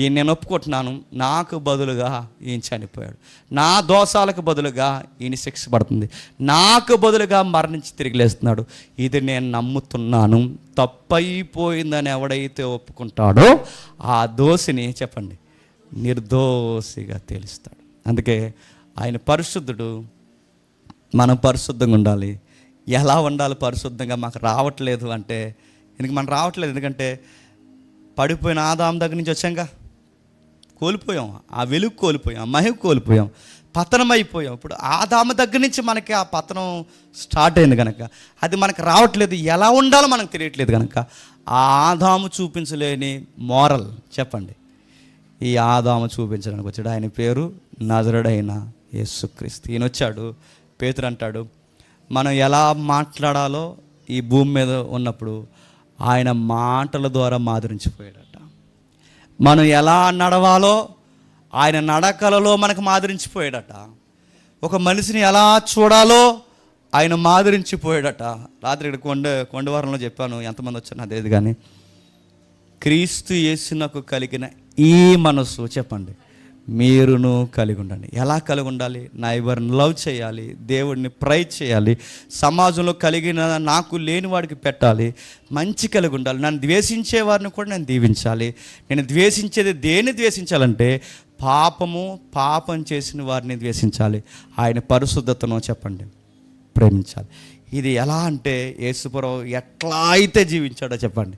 ఈయన నేను ఒప్పుకుంటున్నాను, నాకు బదులుగా ఈయన చనిపోయాడు, నా దోషాలకు బదులుగా ఈయన శిక్ష పడుతుంది, నాకు బదులుగా మరణించి తిరిగి లేస్తున్నాడు, ఇది నేను నమ్ముతున్నాను, తప్పైపోయిందని ఎవడైతే ఒప్పుకుంటాడో ఆ దోషిని చెప్పండి నిర్దోషిగా తేలుస్తాడు. అందుకే ఆయన పరిశుద్ధుడు, మనం పరిశుద్ధంగా ఉండాలి. ఎలా ఉండాలి పరిశుద్ధంగా? మాకు రావట్లేదు అంటే మనం రావట్లేదు ఎందుకంటే పడిపోయిన ఆదాము దగ్గర నుంచి వచ్చాంగా, కోల్పోయాం, ఆ వెలుగు కోల్పోయాం, ఆ మహిమ కోల్పోయాం, పతనం అయిపోయాం. ఇప్పుడు ఆదాము దగ్గర నుంచి మనకి ఆ పతనం స్టార్ట్ అయింది కనుక అది మనకు రావట్లేదు. ఎలా ఉండాలో మనకు తెలియట్లేదు కనుక ఆ ఆదాము చూపించలేని మోరల్ చెప్పండి ఈ ఆదాము చూపించడానికి వచ్చాడు. ఆయన పేరు నజరుడైన యేసుక్రీస్తు. ఈయన వచ్చాడు. పేతురు అంటాడు, మనం ఎలా మాట్లాడాలో ఈ భూమి మీద ఉన్నప్పుడు ఆయన మాటల ద్వారా మాదిరించిపోయాడట. మనం ఎలా నడవాలో ఆయన నడకలలో మనకు మాదిరించిపోయాడట. ఒక మనిషిని ఎలా చూడాలో ఆయన మాదిరించిపోయాడట. రాత్రి ఇక్కడ కొండవారంలో చెప్పాను, ఎంతమంది వచ్చారు నాకు తెలియదు కానీ, క్రీస్తు యేసునకు కలిగిన ఈ మనసు చెప్పండి మీరును కలిగి ఉండండి. ఎలా కలిగి ఉండాలి? నైబర్ని లవ్ చేయాలి, దేవుడిని ప్రైజ్ చేయాలి, సమాజంలో కలిగిన నాకు లేని వాడికి పెట్టాలి, మంచి కలిగి ఉండాలి, నన్ను ద్వేషించే వారిని కూడా నేను దీవించాలి. నేను ద్వేషించేది దేన్ని ద్వేషించాలంటే పాపం చేసిన వారిని ద్వేషించాలి, ఆయన పరిశుద్ధతను చెప్పండి ప్రేమించాలి. ఇది ఎలా అంటే యేసుప్రభువు ఎట్లా అయితే జీవించాడో చెప్పండి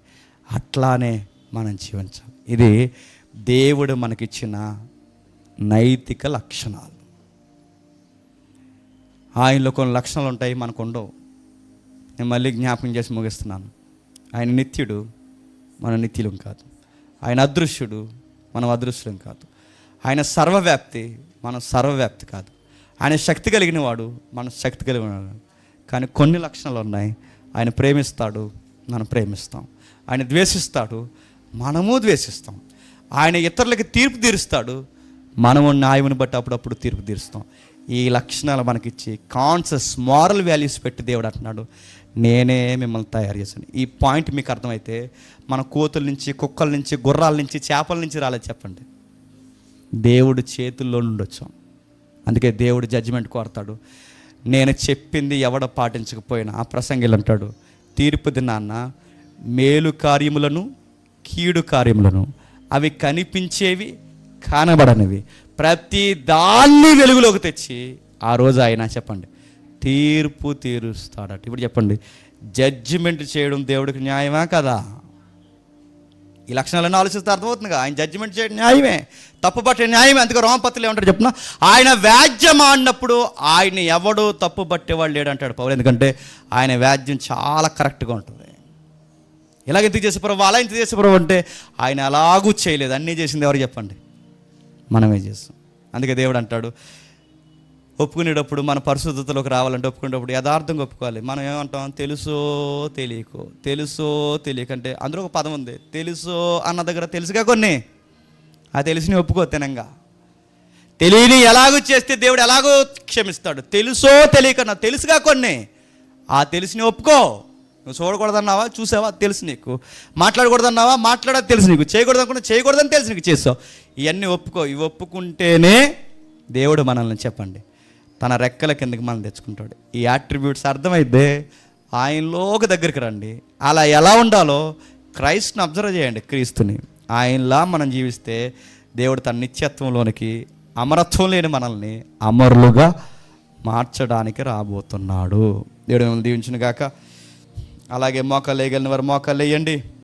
అట్లానే మనం జీవించాలి. ఇది దేవుడు మనకిచ్చిన నైతిక లక్షణాలు. ఆయనలో కొన్ని లక్షణాలు ఉంటాయి, మనకు ఉండవు. నేను మళ్ళీ జ్ఞాపకం చేసి ముగిస్తున్నాను. ఆయన నిత్యుడు, మన నిత్యులం కాదు. ఆయన అదృశ్యుడు, మనం అదృశ్యం కాదు. ఆయన సర్వవ్యాప్తి, మనం సర్వవ్యాప్తి కాదు. ఆయన శక్తి కలిగిన వాడు, మనం శక్తి కలిగిన వాడు. కానీ కొన్ని లక్షణాలు ఉన్నాయి. ఆయన ప్రేమిస్తాడు, మనం ప్రేమిస్తాం. ఆయన ద్వేషిస్తాడు, మనము ద్వేషిస్తాం. ఆయన ఇతరులకి తీర్పు తీరుస్తాడు, మనము న్యాయముని బట్టి అప్పుడప్పుడు తీర్పు తీరుస్తాం. ఈ లక్షణాలు మనకిచ్చి కాన్షియస్ మారల్ వాల్యూస్ పెట్టి దేవుడు అంటున్నాడు, నేనే మిమ్మల్ని తయారు చేశాను. ఈ పాయింట్ మీకు అర్థమైతే మన కోతుల నుంచి, కుక్కల నుంచి, గుర్రాల నుంచి, చేపల నుంచి రాలేదు చెప్పండి, దేవుడు చేతుల్లో నుండి వచ్చాం. అందుకే దేవుడు జడ్జిమెంట్ కోరతాడు. నేను చెప్పింది ఎవడ పాటించకపోయినా ఆ ప్రసంగిలు అంటాడు, తీర్పు దినాన్న మేలు కార్యములను కీడు కార్యములను, అవి కనిపించేవి కానబడనివి, ప్రతి దాన్ని వెలుగులోకి తెచ్చి ఆ రోజు ఆయన చెప్పండి తీర్పు తీరుస్తాడట. ఇప్పుడు చెప్పండి, జడ్జిమెంట్ చేయడం దేవుడికి న్యాయమా కదా? ఈ లక్షణాలన్నీ ఆలోచిస్తే అర్థమవుతుందిగా. ఆయన జడ్జిమెంట్ చేయడం న్యాయమే, తప్పు పట్టే న్యాయమే. అందుకే రోమపత్రులు ఏమంటారు చెప్పిన, ఆయన వ్యాజ్యం ఆడినప్పుడు ఆయన ఎవడు తప్పు పట్టేవాళ్ళు లేడంటాడు పౌలు. ఎందుకంటే ఆయన వ్యాజ్యం చాలా కరెక్ట్గా ఉంటుంది. ఇలాగ ఎందుకు చేసే ప్రభు, అలా ఎందుకు చేసే ప్రభు అంటే ఆయన అలాగూ చేయలేదు, అన్నీ చేసింది ఎవరు చెప్పండి, మనమే చేస్తాం. అందుకే దేవుడు అంటాడు, ఒప్పుకునేటప్పుడు మన పరిశుద్ధతలోకి రావాలంటే ఒప్పుకునేటప్పుడు యథార్థంగా ఒప్పుకోవాలి. మనం ఏమంటాం, తెలుసో తెలియకో, తెలుసో తెలియకంటే అందులో ఒక పదం ఉంది, తెలుసో అన్న దగ్గర తెలుసుగా కొన్ని, ఆ తెలిసిని ఒప్పుకో తినంగా. తెలియని ఎలాగూ చేస్తే దేవుడు ఎలాగో క్షమిస్తాడు. తెలుసో తెలియకన్నా తెలుసుగా కొన్ని, ఆ తెలిసిని ఒప్పుకో. నువ్వు చూడకూడదన్నావా, చూసావా, తెలుసు నీకు. మాట్లాడకూడదన్నావా, మాట్లాడదు తెలుసు నీకు. చేయకూడదు అనుకున్నా, చేయకూడదని తెలుసు నీకు, చేసావు. ఇవన్నీ ఒప్పుకో. ఇవి ఒప్పుకుంటేనే దేవుడు మనల్ని చెప్పండి తన రెక్కల కిందకి మనం తెచ్చుకుంటాడు. ఈ యాట్రిబ్యూట్స్ అర్థమైతే ఆయనలోకి దగ్గరికి రండి. అలా ఎలా ఉండాలో క్రైస్ట్ని అబ్జర్వ్ చేయండి, క్రీస్తుని. ఆయనలా మనం జీవిస్తే దేవుడు తన నిత్యత్వంలోనికి, అమరత్వం లేని మనల్ని అమరులుగా మార్చడానికి రాబోతున్నాడు. దేవుడు మిమ్మల్ని దీవించును గాక. అలాగే మోకాలు వేయగలిగిన వారు మోకాలు వేయండి.